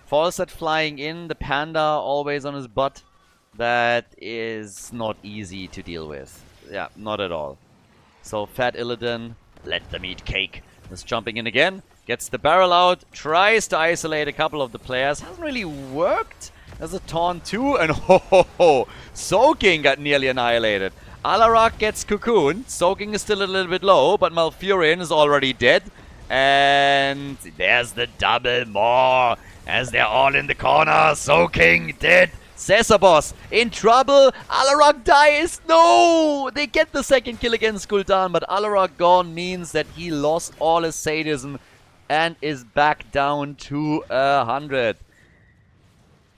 A: Falstad flying in, the Panda always on his butt. That is not easy to deal with. Yeah, not at all. So Fat Illidan, let them eat cake. Is jumping in again, gets the barrel out, tries to isolate a couple of the players. Hasn't really worked. There's a taunt too, and ho ho ho! Soaking got nearly annihilated. Alarak gets cocooned. Soaking is still a little bit low, but Malfurion is already dead. And there's the double more as they're all in the corner. Soaking dead. Cesabos in trouble. Alarak dies. No! They get the second kill against Gul'dan, but Alarak gone means that he lost all his sadism and is back down to 100.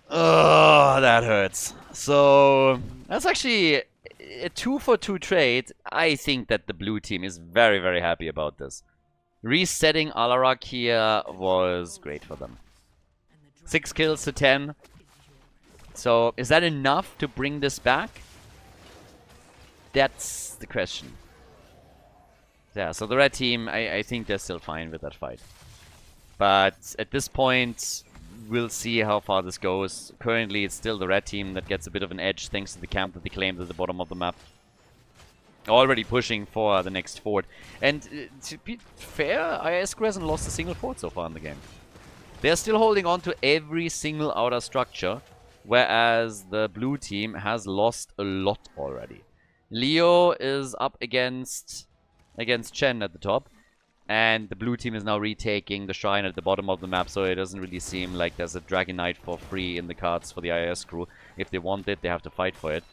A: Oh, that hurts. So, that's actually a 2-for-2 trade. I think that the blue team is very, very happy about this. Resetting Alarak here was great for them. 6 kills to 10. So, is that enough to bring this back? That's the question. Yeah, so the red team, I think they're still fine with that fight. But at this point, we'll see how far this goes. Currently, it's still the red team that gets a bit of an edge thanks to the camp that they claimed at the bottom of the map. Already pushing for the next fort. And to be fair, IS hasn't lost a single fort so far in the game. They're still holding on to every single outer structure, whereas the blue team has lost a lot already. Leo is up against Chen at the top. And the blue team is now retaking the shrine at the bottom of the map, so it doesn't really seem like there's a Dragon Knight for free in the cards for the IS crew. If they want it, they have to fight for it.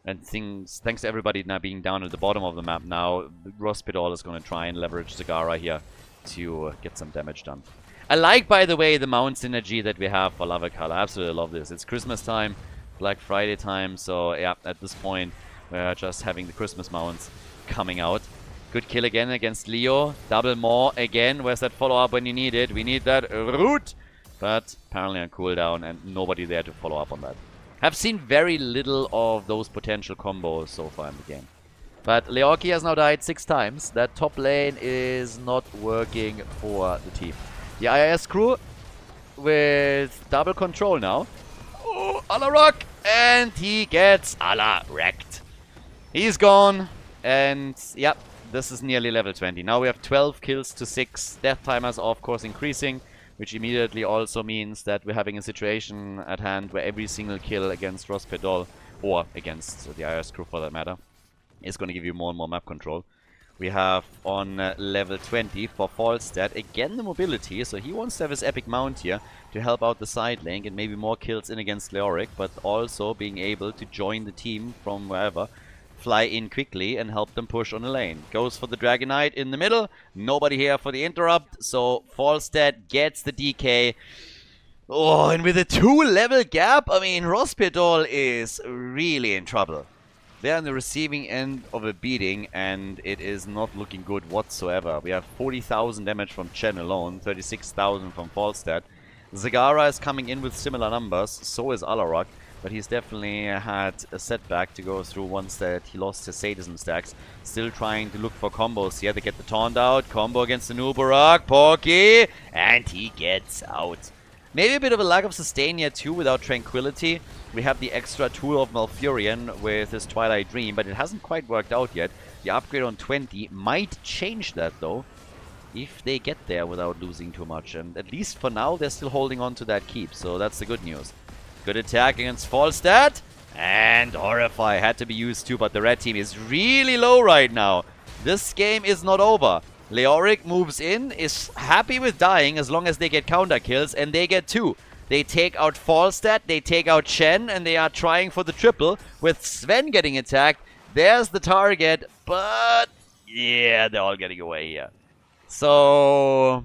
A: And thanks to everybody now being down at the bottom of the map now, Rospidol is going to try and leverage Zagara here to get some damage done. I like, by the way, the mount synergy that we have for Lavakal. I absolutely love this. It's Christmas time, Black Friday time, so yeah, at this point, we're just having the Christmas mounts coming out. Good kill again against Leo. Double more again. Where's that follow-up when you need it? We need that root. But apparently on cooldown and nobody there to follow up on that. Have seen very little of those potential combos so far in the game. But Leoki has now died 6 times. That top lane is not working for the team. The IIS crew with double control now. Oh, Alarak! And he gets wrecked. He's gone. And, yep. This is nearly level 20. Now we have 12 kills to 6. Death timers are of course increasing, which immediately also means that we're having a situation at hand where every single kill against Rospedol, or against the IS crew for that matter, is going to give you more and more map control. We have on level 20 for Falstad, again the mobility, so he wants to have his epic mount here to help out the side lane and maybe more kills in against Leoric, but also being able to join the team from wherever, fly in quickly and help them push on the lane. Goes for the Dragon Knight in the middle. Nobody here for the interrupt. So Falstad gets the DK. Oh, and with a 2-level gap, I mean, Rospedol is really in trouble. They're on the receiving end of a beating, and it is not looking good whatsoever. We have 40,000 damage from Chen alone, 36,000 from Falstad. Zagara is coming in with similar numbers, so is Alarak. But he's definitely had a setback to go through once that he lost his sadism stacks. Still trying to look for combos here to get the taunt out. Combo against the Nubarak. Porky. And he gets out. Maybe a bit of a lack of sustain here too without Tranquility. We have the extra tool of Malfurion with his Twilight Dream, but it hasn't quite worked out yet. The upgrade on 20 might change that though, if they get there without losing too much. And at least for now, they're still holding on to that keep, so that's the good news. Good attack against Falstad. And Horrify had to be used too, but the red team is really low right now. This game is not over. Leoric moves in, is happy with dying as long as they get counter kills, and they get 2. They take out Falstad, they take out Chen, and they are trying for the triple with Sven getting attacked. There's the target, but yeah, they're all getting away here. So,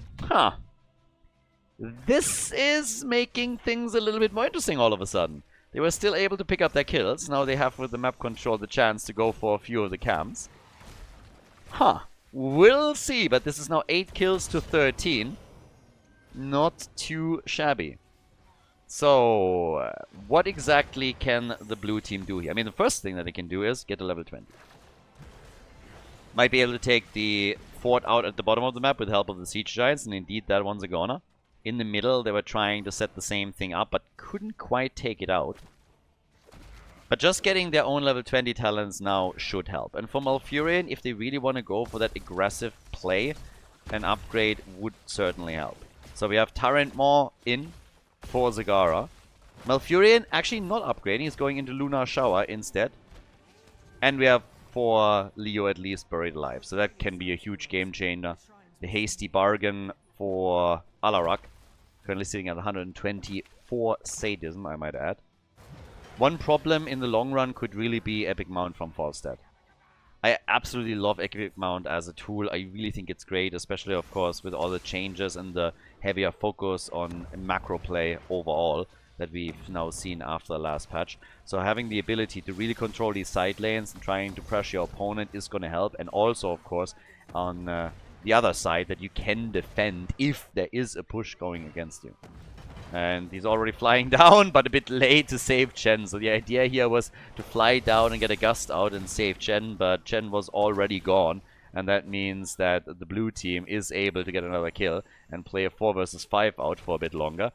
A: this is making things a little bit more interesting all of a sudden. They were still able to pick up their kills. Now they have, with the map control, the chance to go for a few of the camps. We'll see, but this is now 8 kills to 13. Not too shabby. So, what exactly can the blue team do here? I mean, the first thing that they can do is get a level 20. Might be able to take the fort out at the bottom of the map with the help of the siege giants, and indeed that one's a goner. In the middle, they were trying to set the same thing up, but couldn't quite take it out. But just getting their own level 20 talents now should help. And for Malfurion, if they really want to go for that aggressive play, an upgrade would certainly help. So we have Torrent Maw in for Zagara. Malfurion actually not upgrading, he's going into Lunar Shower instead. And we have for Leo at least buried alive. So that can be a huge game changer. The hasty bargain for Alarak. Currently sitting at 124 sadism, I might add. One problem in the long run could really be Epic Mount from Falstad. I absolutely love Epic Mount as a tool. I really think it's great, especially, of course, with all the changes and the heavier focus on macro play overall that we've now seen after the last patch. So having the ability to really control these side lanes and trying to pressure your opponent is going to help. And also, of course, on the other side, that you can defend if there is a push going against you. And he's already flying down, but a bit late to save Chen. So the idea here was to fly down and get a gust out and save Chen, but Chen was already gone. And that means that the blue team is able to get another kill and play a 4 versus 5 out for a bit longer.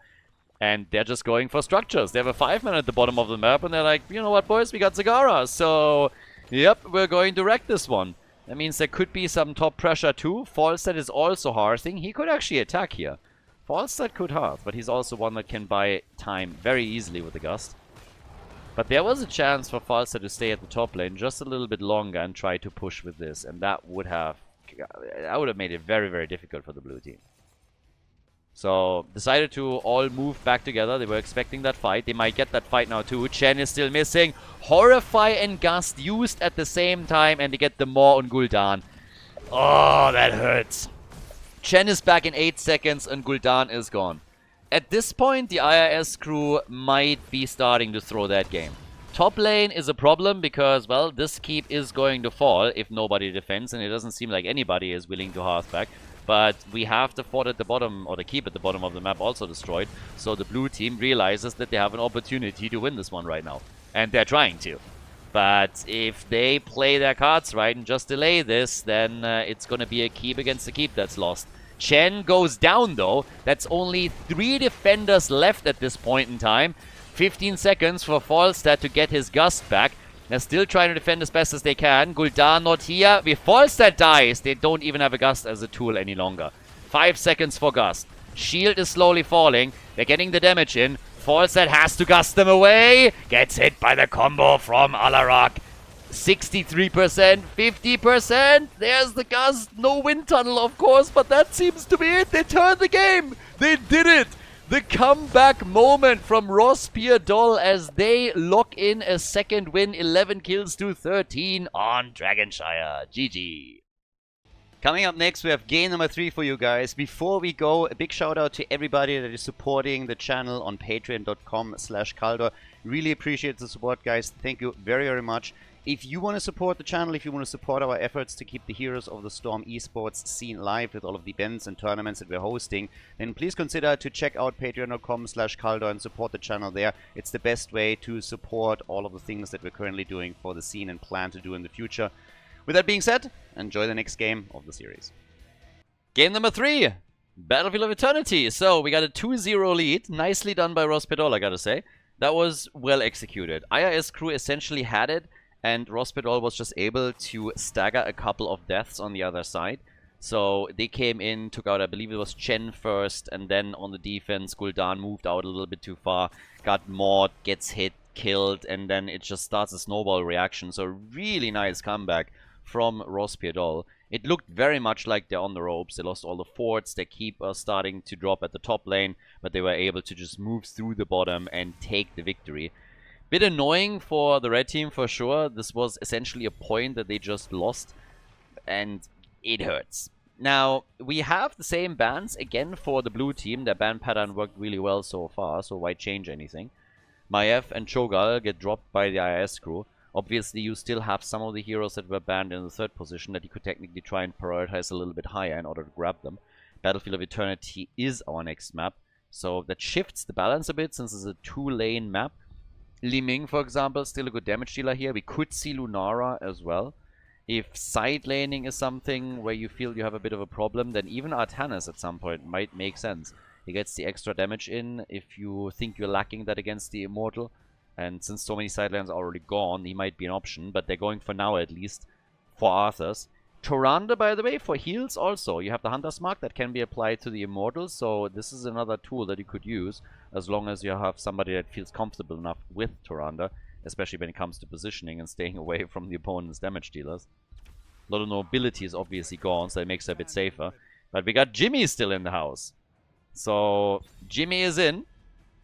A: And they're just going for structures. They have a 5-man at the bottom of the map, and they're like, you know what, boys, we got Zagara. So, yep, we're going to wreck this one. That means there could be some top pressure too. Falstad is also hearthing. He could actually attack here. Falstad could hearth, but he's also one that can buy time very easily with the Gust. But there was a chance for Falstad to stay at the top lane just a little bit longer and try to push with this. And that would have made it very, very difficult for the blue team. So, decided to all move back together. They were expecting that fight. They might get that fight now too. Chen is still missing. Horrify and Gust used at the same time, and they get the Maw on Gul'dan. Oh, that hurts. Chen is back in 8 seconds and Gul'dan is gone. At this point, the IIS crew might be starting to throw that game. Top lane is a problem because, well, this keep is going to fall if nobody defends, and it doesn't seem like anybody is willing to hearth back. But we have the fort at the bottom, or the keep at the bottom of the map also destroyed. So the blue team realizes that they have an opportunity to win this one right now. And they're trying to. But if they play their cards right and just delay this, then it's going to be a keep against the keep that's lost. Chen goes down though. That's only 3 defenders left at this point in time. 15 seconds for Falstad to get his Gust back. They're still trying to defend as best as they can. Gul'dan not here. If Falstad dies, they don't even have a Gust as a tool any longer. 5 seconds for Gust. Shield is slowly falling. They're getting the damage in. Falstad has to Gust them away. Gets hit by the combo from Alarak. 63%, 50%. There's the Gust. No wind tunnel, of course, but that seems to be it. They turned the game. They did it. The comeback moment from Ross Pierdol as they lock in a second win, 11 kills to 13 on Dragonshire. GG. Coming up next, we have game number 3 for you guys. Before we go, a big shout out to everybody that is supporting the channel on patreon.com/Khaldor. Really appreciate the support, guys. Thank you very, very much. If you want to support the channel, if you want to support our efforts to keep the Heroes of the Storm esports scene live with all of the events and tournaments that we're hosting, then please consider to check out patreon.com/Khaldor and support the channel there. It's the best way to support all of the things that we're currently doing for the scene and plan to do in the future. With that being said, enjoy the next game of the series. Game number 3, Battlefield of Eternity. So we got a 2-0 lead. Nicely done by Ross Pedol, I gotta say. That was well executed. IIS crew essentially had it, and Ross Pedol was just able to stagger a couple of deaths on the other side. So they came in, took out, I believe it was Chen first, and then on the defense, Gul'dan moved out a little bit too far, got mauled, gets hit, killed, and then it just starts a snowball reaction. So really nice comeback from Ross Pierdol. It looked very much like they're on the ropes. They lost all the forts. Their keep are starting to drop at the top lane, but they were able to just move through the bottom and take the victory. Bit annoying for the red team for sure. This was essentially a point that they just lost, and it hurts. Now, we have the same bans again for the blue team. Their ban pattern worked really well so far, so why change anything? Maiev and Cho'Gall get dropped by the IIS crew. Obviously, you still have some of the heroes that were banned in the 3rd position that you could technically try and prioritize a little bit higher in order to grab them. Battlefield of Eternity is our next map, so that shifts the balance a bit since it's a 2-lane map. Li Ming, for example, still a good damage dealer here. We could see Lunara as well. If side laning is something where you feel you have a bit of a problem, then even Artanis at some point might make sense. He gets the extra damage in if you think you're lacking that against the Immortal. And since so many side lanes are already gone, he might be an option. But they're going for now at least for Arthas. Toranda, by the way, for heals also. You have the Hunter's Mark that can be applied to the Immortals. So this is another tool that you could use as long as you have somebody that feels comfortable enough with Toranda. especially when it comes to positioning and staying away from the opponent's damage dealers. A lot of nobility is obviously gone, so it makes it a bit safer. But we got Jimmy still in the house. So Jimmy is in.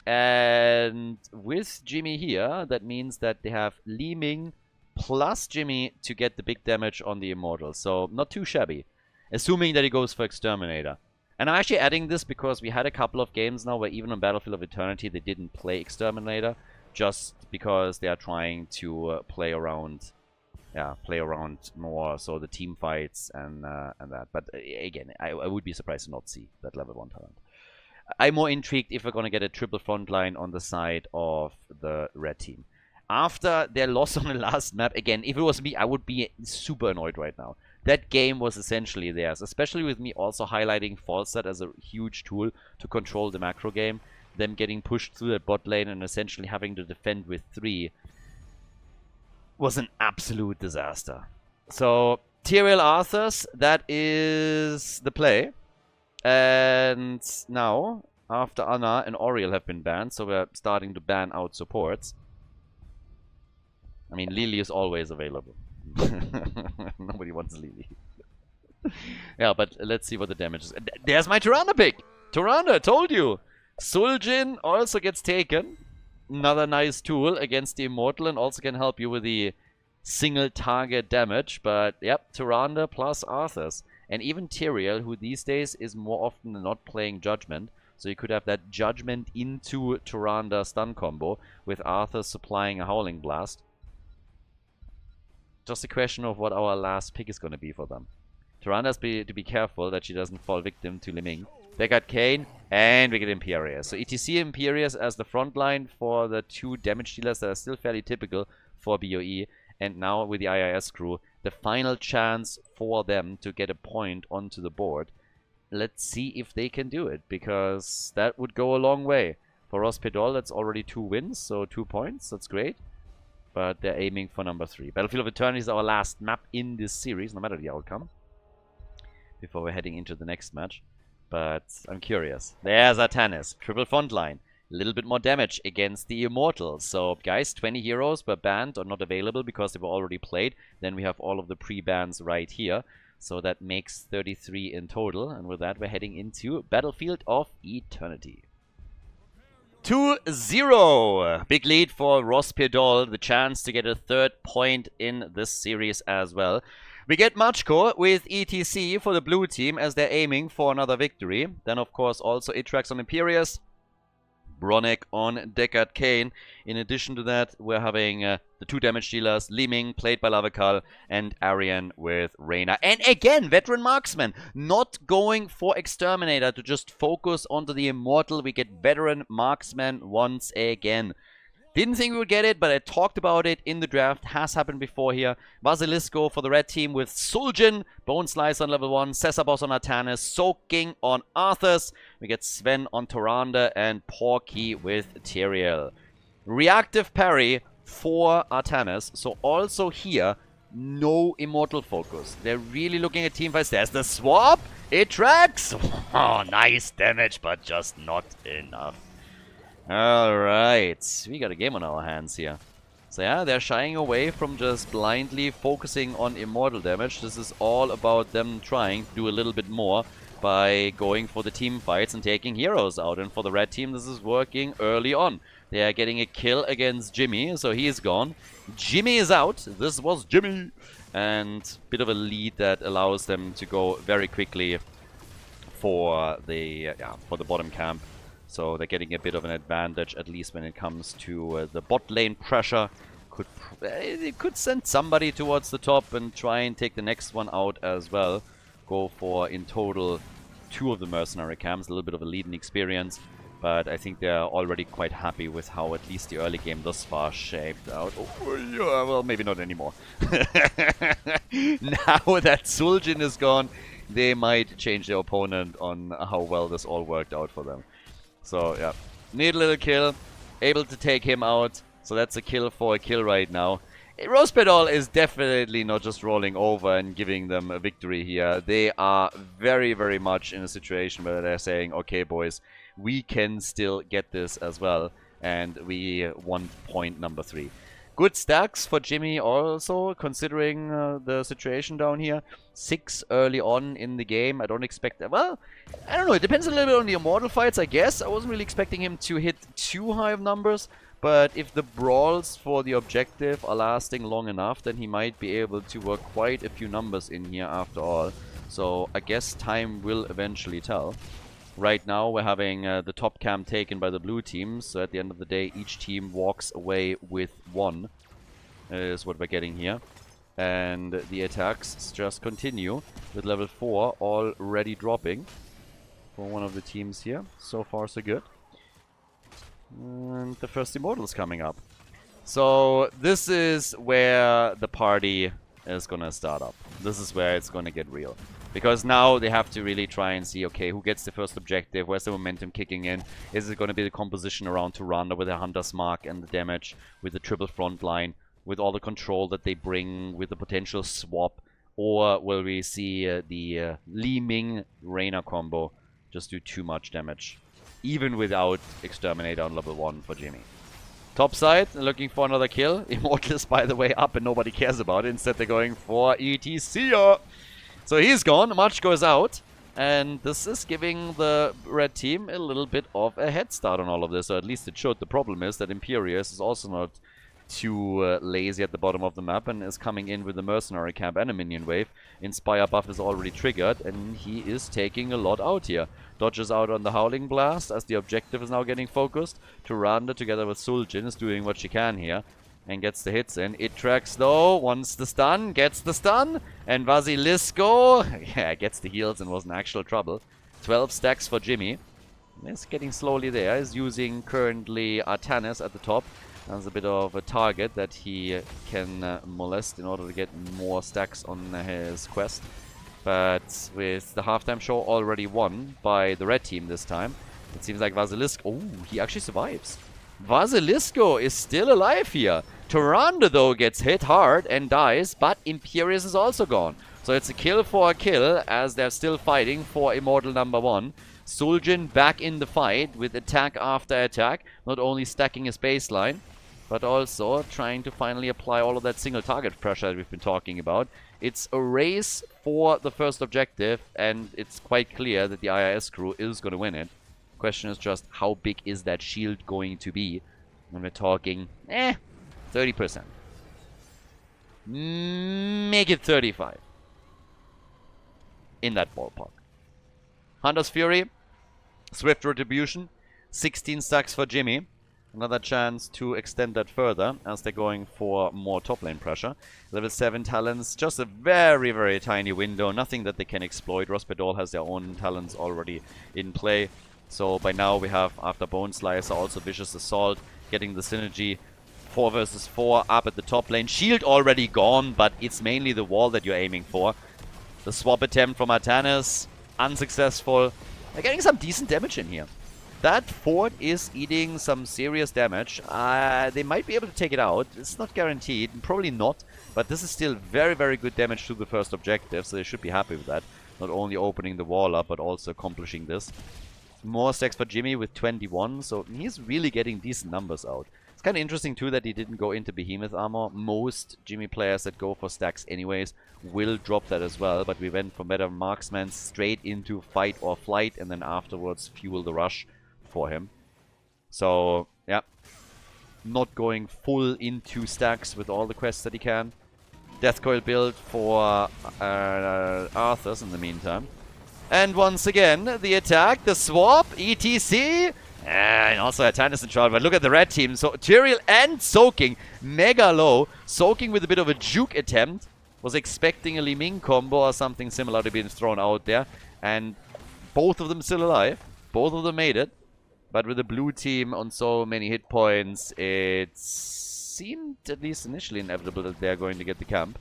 A: And with Jimmy here, that means that they have Li Ming plus Jimmy to get the big damage on the Immortal. So not too shabby. Assuming that he goes for Exterminator. And I'm actually adding this because we had a couple of games now where even on Battlefield of Eternity they didn't play Exterminator. Just because they are trying to play around more, so the team fights and that. But again, I would be surprised to not see that level 1 talent. I'm more intrigued if we're going to get a triple front line on the side of the red team. After their loss on the last map, again, if it was me, I would be super annoyed right now. That game was essentially theirs, especially with me also highlighting Falstad as a huge tool to control the macro game. Them getting pushed through that bot lane and essentially having to defend with 3 was an absolute disaster. So, Tyrael Arthas, that is the play. And now, after Anna and Oriel have been banned, so we're starting to ban out supports. I mean, Lily is always available. Nobody wants Lily. Yeah, but let's see what the damage is. There's my Tyrande pick! Tyrande, told you! Suljin also gets taken. Another nice tool against the Immortal and also can help you with the single target damage. But yep, Tyrande plus Arthas. And even Tyrael, who these days is more often than not playing Judgment. So you could have that Judgment into Tyrande stun combo with Arthas supplying a Howling Blast. Just a question of what our last pick is going to be for them. Tyrande has to be careful that she doesn't fall victim to Li Ming. They got Kayn, and we get Imperius. So ETC Imperius as the front line for the 2 damage dealers that are still fairly typical for BOE. And now with the IIS crew, the final chance for them to get a point onto the board. Let's see if they can do it, because that would go a long way. For Rospedol, that's already 2 wins, so 2 points. That's great. But they're aiming for number 3. Battlefield of Eternity is our last map in this series, no matter the outcome. Before we're heading into the next match. But I'm curious. There's Artanis. Triple front line. A little bit more damage against the Immortals. So, guys, 20 heroes were banned or not available because they were already played. Then we have all of the pre-bans right here. So that makes 33 in total. And with that, we're heading into Battlefield of Eternity. 2-0. Big lead for Rospedol. The chance to get a 3rd point in this series as well. We get Machko with ETC for the blue team as they're aiming for another victory. Then, of course, also Itrax on Imperius. Bronek on Deckard Cain. In addition to that, we're having the 2 damage dealers, Li Ming, played by Lavakal, and Arian with Reyna. And again, Veteran Marksman, not going for Exterminator to just focus onto the Immortal. We get Veteran Marksman once again. Didn't think we would get it, but I talked about it in the draft. Has happened before here. Basilisco for the red team with Suljin. Bone Slice on level 1. Cesarbos on Artanis. Soaking on Arthas. We get Sven on Tyrande and Porky with Tyrael. Reactive parry for Artanis. So also here, no Immortal focus. They're really looking at teamfights. There's the swap. It tracks. Oh, nice damage, but just not enough. Alright, we got a game on our hands here. So yeah, they're shying away from just blindly focusing on Immortal damage. This is all about them trying to do a little bit more by going for the team fights and taking heroes out. And for the red team, this is working early on. They are getting a kill against Jimmy, so he is gone. Jimmy is out. This was Jimmy. And a bit of a lead that allows them to go very quickly for the bottom camp. So they're getting a bit of an advantage, at least when it comes to the bot lane pressure. They could send somebody towards the top and try and take the next one out as well. Go for, in total, 2 of the mercenary camps. A little bit of a leading experience. But I think they're already quite happy with how at least the early game thus far shaped out. Oh, yeah, well, maybe not anymore. Now that Suljin is gone, they might change their opponent on how well this all worked out for them. So, yeah. Need a little kill. Able to take him out. So that's a kill for a kill right now. Rospedol is definitely not just rolling over and giving them a victory here. They are very, very much in a situation where they're saying, okay, boys, we can still get this as well. And we want point number 3. Good stacks for Jimmy also, considering the situation down here. 6 early on in the game. I don't expect that. Well, I don't know. It depends a little bit on the Immortal fights, I guess. I wasn't really expecting him to hit too high of numbers. But if the brawls for the objective are lasting long enough, then he might be able to work quite a few numbers in here after all. So I guess time will eventually tell. Right now we're having the top camp taken by the blue team, so at the end of the day each team walks away with 1, is what we're getting here. And the attacks just continue with level 4 already dropping for one of the teams here. So far so good. And the first Immortal's coming up. So this is where the party is gonna start up. This is where it's gonna get real. Because now they have to really try and see, okay, who gets the first objective, where's the momentum kicking in, is it going to be the composition around Tyrande with the Hunter's Mark and the damage, with the triple front line, with all the control that they bring, with the potential swap, or will we see the Li Ming Reyna combo just do too much damage, even without Exterminator on level 1 for Jimmy. Top side, looking for another kill. Immortal is, by the way, up and nobody cares about it. Instead they're going for ETC. So he's gone, Much goes out, and this is giving the red team a little bit of a head start on all of this, or at least it should. The problem is that Imperius is also not too lazy at the bottom of the map and is coming in with the mercenary camp and a minion wave. Inspire buff is already triggered, and he is taking a lot out here. Dodges out on the Howling Blast as the objective is now getting focused. Tyrande together with Suljin is doing what she can here. And gets the hits in. It tracks though, wants the stun, gets the stun. And Vasilisco, yeah, gets the heals and was in actual trouble. 12 stacks for Jimmy. Is getting slowly there. Is using currently Artanis at the top. As a bit of a target that he can molest in order to get more stacks on his quest. But with the halftime show already won by the red team this time, it seems like Vasilisco... Oh, he actually survives. Vasilisco is still alive here. Tyrande, though, gets hit hard and dies, but Imperius is also gone. So it's a kill for a kill, as they're still fighting for Immortal number 1. Suljin back in the fight with attack after attack, not only stacking his baseline, but also trying to finally apply all of that single target pressure that we've been talking about. It's a race for the first objective, and it's quite clear that the IIS crew is going to win it. Question is just, how big is that shield going to be when we're talking 30%. Make it 35. In that ballpark. Hunter's Fury, Swift Retribution, 16 stacks for Jimmy. Another chance to extend that further as they're going for more top lane pressure. Level 7 talents, just a very, very tiny window. Nothing that they can exploit. Rospedol has their own talents already in play. So by now we have, after Bone Slicer, also Vicious Assault, getting the synergy 4 versus 4 up at the top lane. Shield already gone, but it's mainly the wall that you're aiming for. The swap attempt from Artanis, unsuccessful. They're getting some decent damage in here. That fort is eating some serious damage. They might be able to take it out. It's not guaranteed, probably not, but this is still very, very good damage to the first objective, so they should be happy with that. Not only opening the wall up, but also accomplishing this. More stacks for Jimmy with 21, so he's really getting decent numbers out. It's kind of interesting too that he didn't go into Behemoth armor. Most Jimmy players that go for stacks anyways will drop that as well, but we went from better marksman straight into fight or flight, and then afterwards fuel the rush for him. So yeah, not going full into stacks with all the quests that he can. Death Coil build for Arthur's in the meantime. And once again, the attack, the swap, ETC, and also Artanis in trouble. But look at the red team. So Tyrael and Soaking, mega low. Soaking with a bit of a juke attempt. Was expecting a Li Ming combo or something similar to being thrown out there. And both of them still alive. Both of them made it. But with the blue team on so many hit points, it seemed, at least initially, inevitable that they're going to get the camp.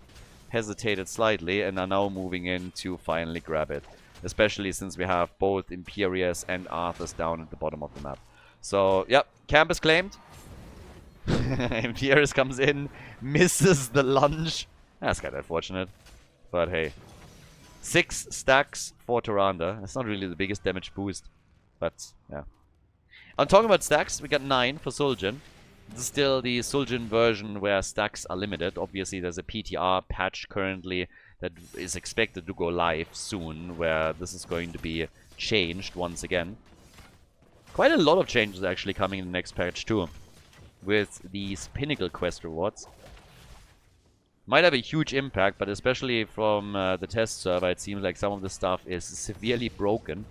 A: Hesitated slightly and are now moving in to finally grab it. Especially since we have both Imperius and Arthur's down at the bottom of the map. So, yep, camp is claimed. Imperius comes in, misses the lunge. That's kind of unfortunate. But hey. 6 stacks for Tyrande. That's not really the biggest damage boost. But, yeah. On talking about stacks, we got 9 for Suljin. This is still the Suljin version where stacks are limited. Obviously, there's a PTR patch currently that is expected to go live soon, where this is going to be changed once again. Quite a lot of changes actually coming in the next patch too, with these Pinnacle quest rewards. Might have a huge impact, but especially from the test server, it seems like some of the stuff is severely broken.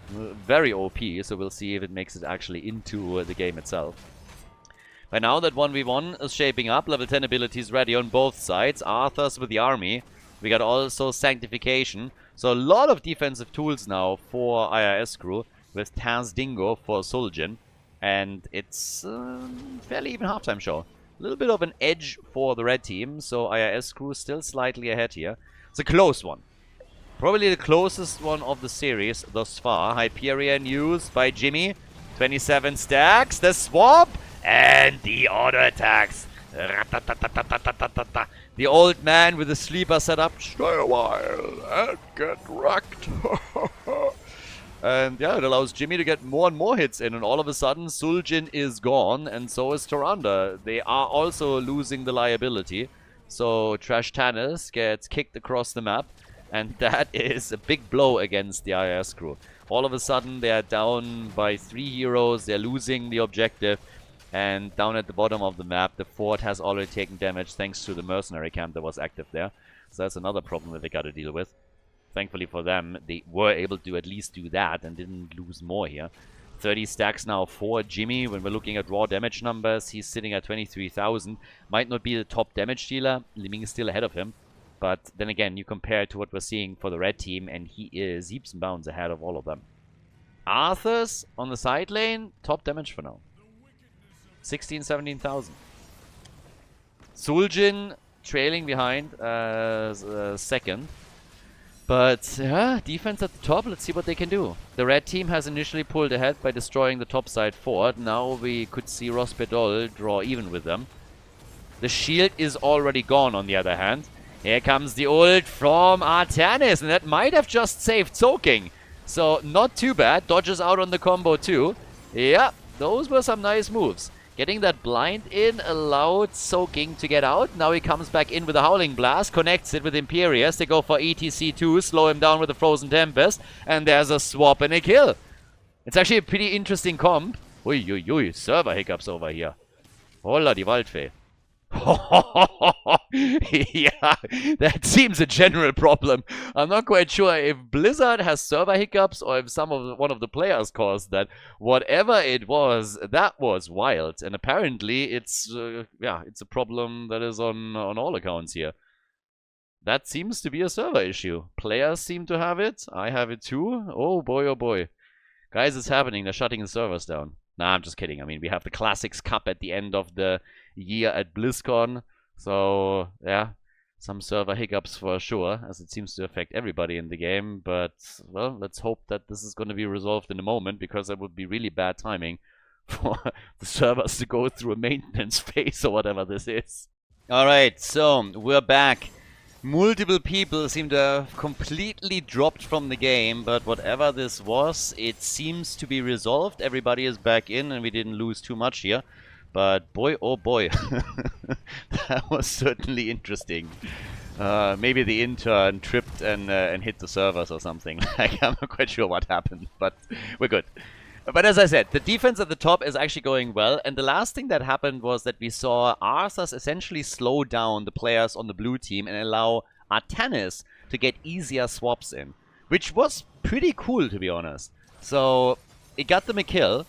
A: Very OP, so we'll see if it makes it actually into the game itself. By now that 1v1 is shaping up, level 10 abilities ready on both sides. Arthur's with the army. We got also Sanctification. So a lot of defensive tools now for IRS crew, with Taz Dingo for Suljin. And it's fairly even halftime show. A little bit of an edge for the red team, so IRS crew still slightly ahead here. It's a close one. Probably the closest one of the series thus far. Hyperion used by Jimmy. 27 stacks. The swap and the auto attacks. The old man with the sleeper set up. Stay a while and get wrecked. And yeah, it allows Jimmy to get more and more hits in, and all of a sudden Suljin is gone, and so is Tyrande. They are also losing the liability. So Trash Tannis gets kicked across the map, and that is a big blow against the IS crew. All of a sudden they are down by 3 heroes, they're losing the objective, and down at the bottom of the map the fort has already taken damage thanks to the mercenary camp that was active there. So that's another problem that they got to deal with. Thankfully for them, they were able to at least do that and didn't lose more here. 30 stacks now for Jimmy. When we're looking at raw damage numbers, he's sitting at 23,000. Might not be the top damage dealer. Liming is still ahead of him. But then again, you compare it to what we're seeing for the red team, and he is heaps and bounds ahead of all of them. Arthur's on the side lane, top damage for now. 16, 17,000. Suljin trailing behind second. But, yeah, defense at the top, let's see what they can do. The red team has initially pulled ahead by destroying the topside fort. Now we could see Rospedol draw even with them. The shield is already gone, on the other hand. Here comes the ult from Artanis, and that might have just saved Soaking. So, not too bad. Dodges out on the combo too. Yeah, those were some nice moves. Getting that blind in allowed Soaking to get out. Now he comes back in with a Howling Blast, connects it with Imperius. They go for ETC2, slow him down with a Frozen Tempest, and there's a swap and a kill. It's actually a pretty interesting comp. Ui, ui, ui, server hiccups over here. Holla die Waldfee. Yeah, that seems a general problem. I'm not quite sure if Blizzard has server hiccups or if one of the players caused that. Whatever it was, that was wild, and apparently it's yeah, it's a problem that is on all accounts here. That seems to be a server issue. Players seem to have it. I have it too. Oh boy, oh boy. Guys, it's happening. They're shutting the servers down. Nah, I'm just kidding. I mean, we have the Classics Cup at the end of the year at BlizzCon. So, yeah, some server hiccups for sure, as it seems to affect everybody in the game. But, well, let's hope that this is going to be resolved in a moment, because that would be really bad timing for the servers to go through a maintenance phase or whatever this is. Alright, so we're back. Multiple people seem to have completely dropped from the game, but whatever this was, it seems to be resolved. Everybody is back in, and we didn't lose too much here. But boy, oh boy, that was certainly interesting. Maybe the intern tripped and hit the servers or something. Like, I'm not quite sure what happened, but we're good. But as I said, the defense at the top is actually going well, and the last thing that happened was that we saw Arthas essentially slow down the players on the blue team and allow Artanis to get easier swaps in, which was pretty cool, to be honest. So it got them a kill,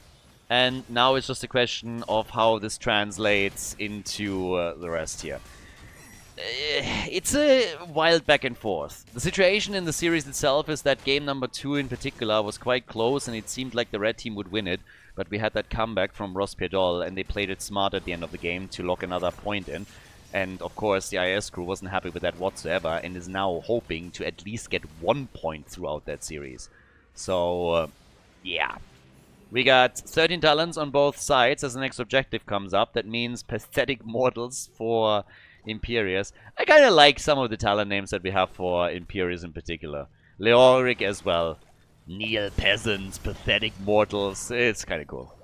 A: and now it's just a question of how this translates into the rest here. It's a wild back and forth. The situation in the series itself is that game number 2 in particular was quite close, and it seemed like the red team would win it, but we had that comeback from Rospedol, and they played it smart at the end of the game to lock another point in. And of course the IS crew wasn't happy with that whatsoever, and is now hoping to at least get 1 point throughout that series. So yeah. We got 13 talents on both sides as the next objective comes up. That means Pathetic Mortals for Imperius. I kind of like some of the talent names that we have for Imperius in particular. Leoric as well. Neil Peasants, Pathetic Mortals. It's kind of cool.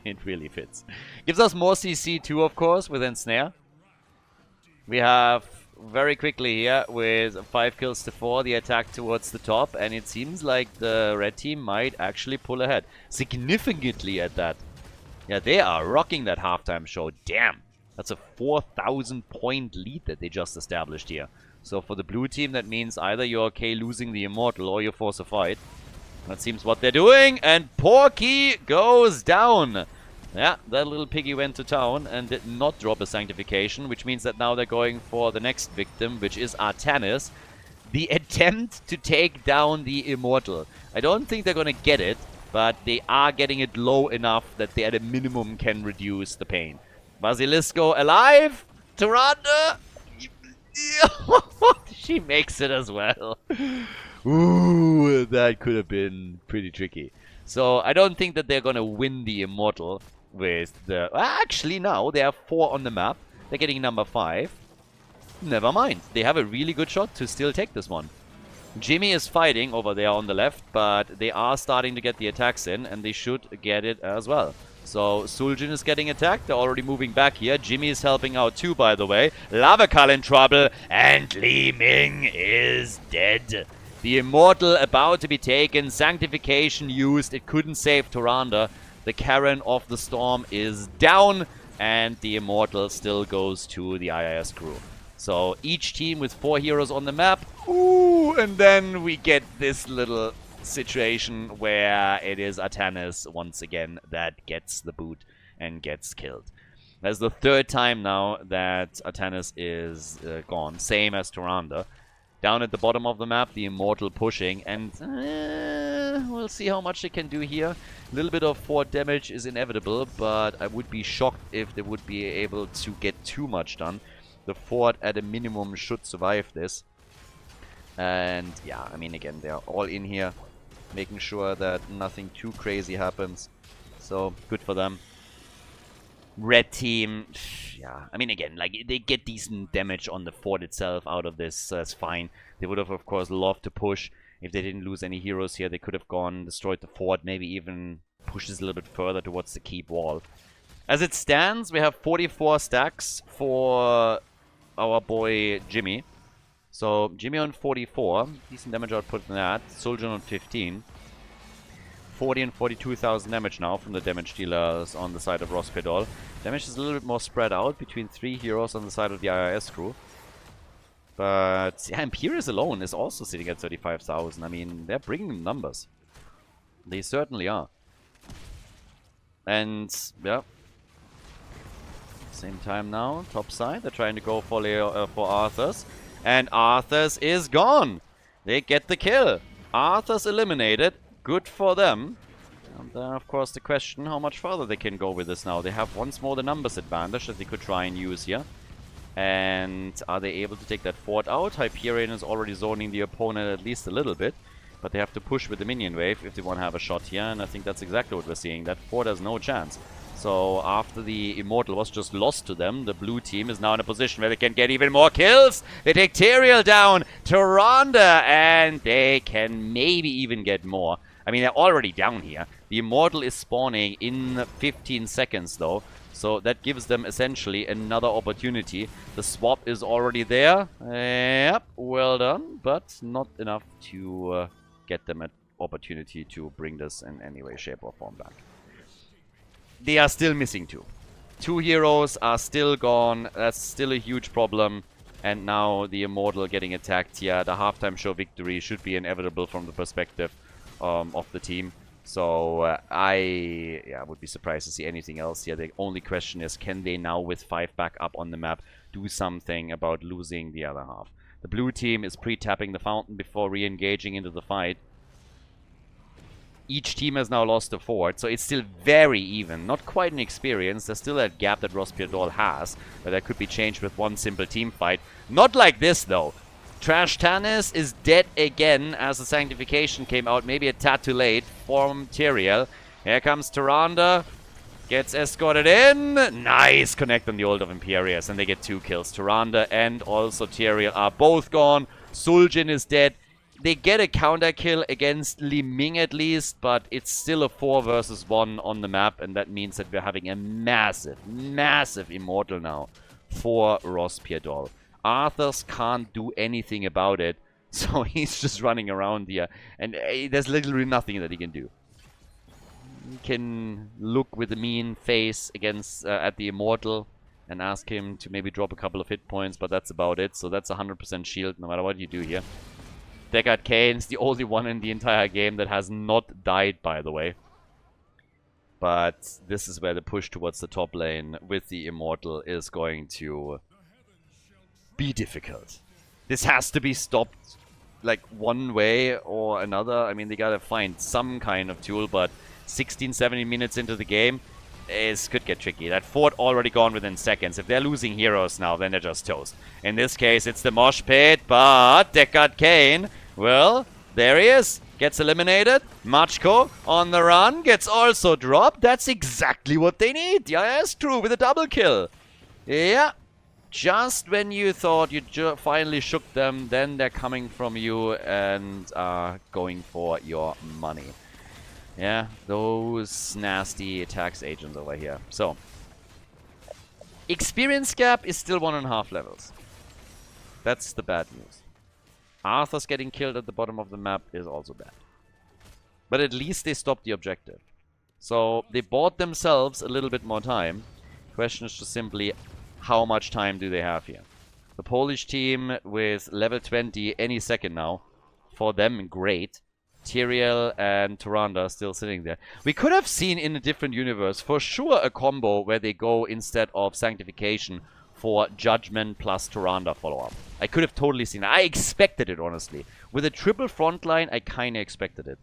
A: It really fits. Gives us more CC too, of course, with Ensnare. We have very quickly here with 5 kills to 4 the attack towards the top, and it seems like the red team might actually pull ahead significantly at that. Yeah, they are rocking that halftime show. Damn, that's a 4,000 point lead that they just established here. So for the blue team, that means either you're okay losing the Immortal or you force a fight. That seems what they're doing, and Porky goes down. Yeah, that little piggy went to town and did not drop a Sanctification, which means that now they're going for the next victim, which is Artanis. The attempt to take down the Immortal. I don't think they're gonna get it, but they are getting it low enough that they at a minimum can reduce the pain. Basilisco alive! Tyrande! She makes it as well. Ooh, that could have been pretty tricky. So I don't think that they're gonna win the Immortal with the... Actually, now they have 4 on the map. They're getting number 5. Never mind. They have a really good shot to still take this one. Jimmy is fighting over there on the left, but they are starting to get the attacks in, and they should get it as well. So Suljin is getting attacked. They're already moving back here. Jimmy is helping out too, by the way. Lavakal in trouble, and Li Ming is dead. The Immortal about to be taken. Sanctification used. It couldn't save Tyrande. The Karen of the Storm is down, and the Immortal still goes to the IIS crew. So each team with 4 heroes on the map. Ooh, and then we get this little situation where it is Artanis once again that gets the boot and gets killed. That's the 3rd time now that Artanis is gone, same as Tyrande. Down at the bottom of the map, the Immortal pushing, and we'll see how much they can do here. A little bit of fort damage is inevitable, but I would be shocked if they would be able to get too much done. The fort at a minimum should survive this. And yeah, I mean, again, they're all in here, making sure that nothing too crazy happens. So, good for them. Red team, yeah, I mean, again, like, they get decent damage on the fort itself out of this, so that's fine. They would have, of course, loved to push. If they didn't lose any heroes here, they could have gone, destroyed the fort, maybe even pushed this a little bit further towards the keep wall. As it stands, we have 44 stacks for our boy Jimmy. So, Jimmy on 44, decent damage output in that. Soldier on 15. 40 and 42,000 damage now from the damage dealers on the side of Rospedol. Damage is a little bit more spread out between 3 heroes on the side of the IIS crew. But, yeah, Imperius alone is also sitting at 35,000. I mean, they're bringing numbers. They certainly are. And, yeah. Same time now, top side. They're trying to go for Arthur's. And Arthur's is gone. They get the kill. Arthur's eliminated. Good for them. And then, of course, the question, how much further they can go with this now. They have once more the numbers advantage that they could try and use here. And are they able to take that fort out? Hyperion is already zoning the opponent at least a little bit. But they have to push with the minion wave if they want to have a shot here. And I think that's exactly what we're seeing. That fort has no chance. So after the Immortal was just lost to them, the blue team is now in a position where they can get even more kills. They take Tyrael down, Tyrande, and they can maybe even get more. I mean, they're already down here. The Immortal is spawning in 15 seconds, though. So that gives them essentially another opportunity. The swap is already there. Yep, well done. But not enough to get them an opportunity to bring this in any way, shape, or form back. They are still missing 2. 2 heroes are still gone. That's still a huge problem. And now the Immortal getting attacked here. The halftime show victory should be inevitable from the perspective of the team. So I would be surprised to see anything else here. The only question is, can they now, with 5 back up on the map, do something about losing the other half? The blue team is pre-tapping the fountain before re-engaging into the fight. Each team has now lost a fort, so it's still very even. Not quite an experience. There's still that gap that Rospedol has, but that could be changed with one simple team fight. Not like this, though. Trash Tannis is dead again as the Sanctification came out, maybe a tad too late, from Tyrael. Here comes Tyrande. Gets escorted in. Nice connect on the ult of Imperius, and they get 2 kills. Tyrande and also Tyrael are both gone. Suljin is dead. They get a counter kill against Li Ming at least, but it's still a 4 versus 1 on the map, and that means that we're having a massive, massive immortal now for Ross Pierdol. Arthurs can't do anything about it, so he's just running around here, and there's literally nothing that he can do. He can look with a mean face against at the immortal and ask him to maybe drop a couple of hit points, but that's about it. So that's 100% shield no matter what you do here. Deckard Cain's the only one in the entire game that has not died, by the way. But this is where the push towards the top lane with the immortal is going to be difficult. This has to be stopped like one way or another. I mean, they gotta find some kind of tool, but 16, 17 minutes into the game, it could get tricky. That fort already gone within seconds. If they're losing heroes now, then they're just toast. In this case, it's the mosh pit, but Deckard Cain, well, there he is. Gets eliminated. Machko on the run, gets also dropped. That's exactly what they need. Yeah, it's true, with a double kill. Yeah. Just when you thought you finally shook them, then they're coming from you and going for your money. Yeah, those nasty tax agents over here. So, experience gap is still 1.5 levels. That's the bad news. Arthur's getting killed at the bottom of the map is also bad. But at least they stopped the objective. So, they bought themselves a little bit more time. Question is just simply, how much time do they have here? The Polish team with level 20 any second now. For them, great. Tyrael and Tyrande still sitting there. We could have seen in a different universe, for sure, a combo where they go instead of Sanctification for Judgment plus Tyrande follow-up. I could have totally seen it. I expected it, honestly. With a triple frontline, I kind of expected it.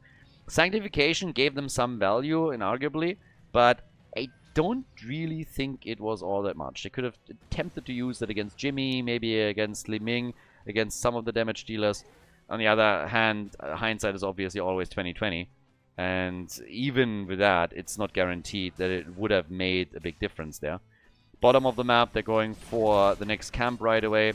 A: Sanctification gave them some value, inarguably, but I don't really think it was all that much. They could have attempted to use it against Jimmy, maybe against Li Ming, against some of the damage dealers. On the other hand, hindsight is obviously always 20/20. And even with that, it's not guaranteed that it would have made a big difference there. Bottom of the map, they're going for the next camp right away.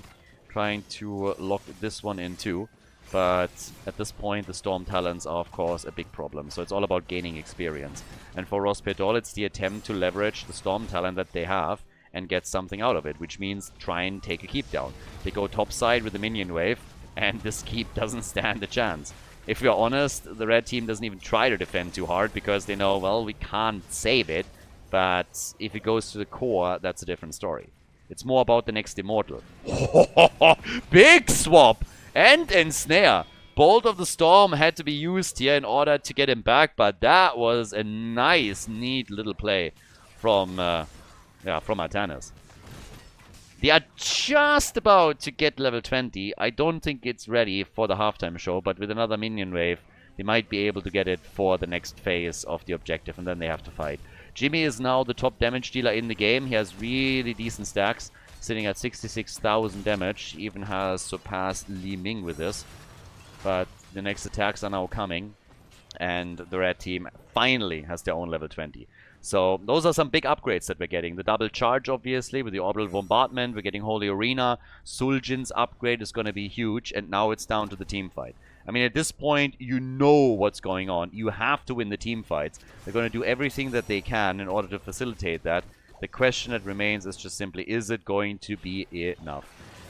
A: Trying to lock this one in too. But at this point, the Storm Talents are, of course, a big problem. So it's all about gaining experience. And for Ross Pierdol, it's the attempt to leverage the Storm Talent that they have and get something out of it. Which means try and take a keep down. They go topside with the minion wave. And this keep doesn't stand a chance. If we're honest, the red team doesn't even try to defend too hard because they know, well, we can't save it. But if it goes to the core, that's a different story. It's more about the next immortal. Big swap! And ensnare. Bolt of the Storm had to be used here in order to get him back, but that was a nice, neat little play from Artanis. They are just about to get level 20. I don't think it's ready for the halftime show, but with another minion wave, they might be able to get it for the next phase of the objective, and then they have to fight. Jimmy is now the top damage dealer in the game. He has really decent stacks, sitting at 66,000 damage. He even has surpassed Li Ming with this. But the next attacks are now coming, and the red team finally has their own level 20. So those are some big upgrades that we're getting. The double charge, obviously, with the orbital bombardment. We're getting Holy Arena. Suljin's upgrade is going to be huge. And now it's down to the team fight. I mean, at this point, you know what's going on. You have to win the team fights. They're going to do everything that they can in order to facilitate that. The question that remains is just simply, is it going to be enough?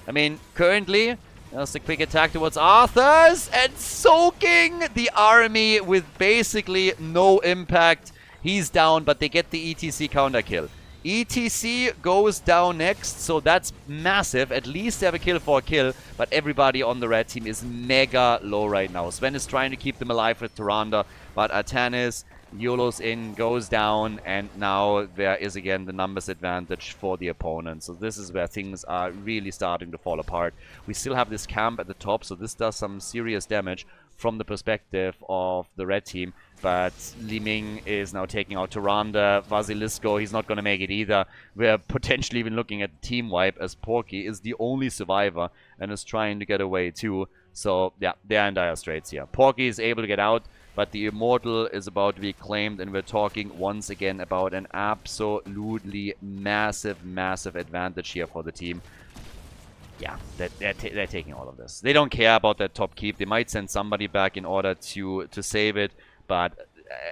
A: I mean, currently, just a quick attack towards Arthur's and soaking the army with basically no impact. He's down, but they get the ETC counter kill. ETC goes down next, so that's massive. At least they have a kill for a kill, but everybody on the red team is mega low right now. Sven is trying to keep them alive with Tyrande, but Artanis YOLO's in, goes down, and now there is again the numbers advantage for the opponent. So this is where things are really starting to fall apart. We still have this camp at the top, so this does some serious damage from the perspective of the red team. But Li Ming is now taking out Tyrande. Vasilisco, he's not going to make it either. We're potentially even looking at the team wipe, as Porky is the only survivor and is trying to get away too. So yeah, they're in dire straits here. Porky is able to get out, but the Immortal is about to be claimed, and we're talking once again about an absolutely massive, massive advantage here for the team. yeah, they're taking all of this. They don't care about that top keep. They might send somebody back in order to save it, but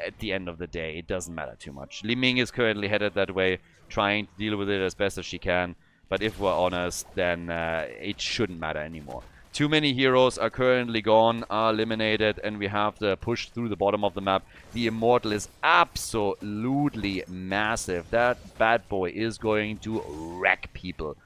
A: at the end of the day, it doesn't matter too much. Li Ming is currently headed that way, trying to deal with it as best as she can. But if we're honest, then it shouldn't matter anymore. Too many heroes are currently gone, are eliminated, and we have to push through the bottom of the map. The Immortal is absolutely massive. That bad boy is going to wreck people.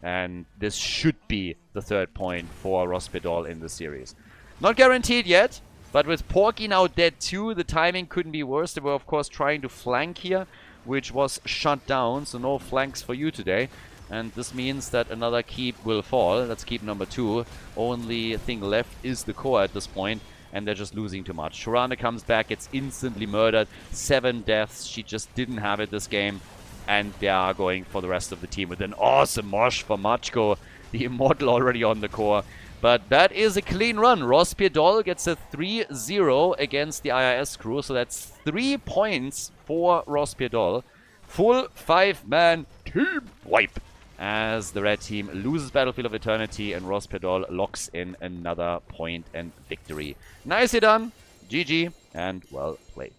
A: And this should be the 3rd point for Rospedal in the series. Not guaranteed yet, but with Porky now dead too, the timing couldn't be worse. They were, of course, trying to flank here, which was shut down, so no flanks for you today. And this means that another keep will fall. That's keep number 2. Only thing left is the core at this point, and they're just losing too much. Sharana comes back, gets instantly murdered. 7 deaths. She just didn't have it this game. And they are going for the rest of the team with an awesome mosh for Machko. The Immortal already on the core. But that is a clean run. Rospedal gets a 3-0 against the IIS crew. So that's 3 points for Rospedal. Full 5-man team wipe. As the red team loses Battlefield of Eternity and Rospedal locks in another point and victory. Nicely done. GG and well played.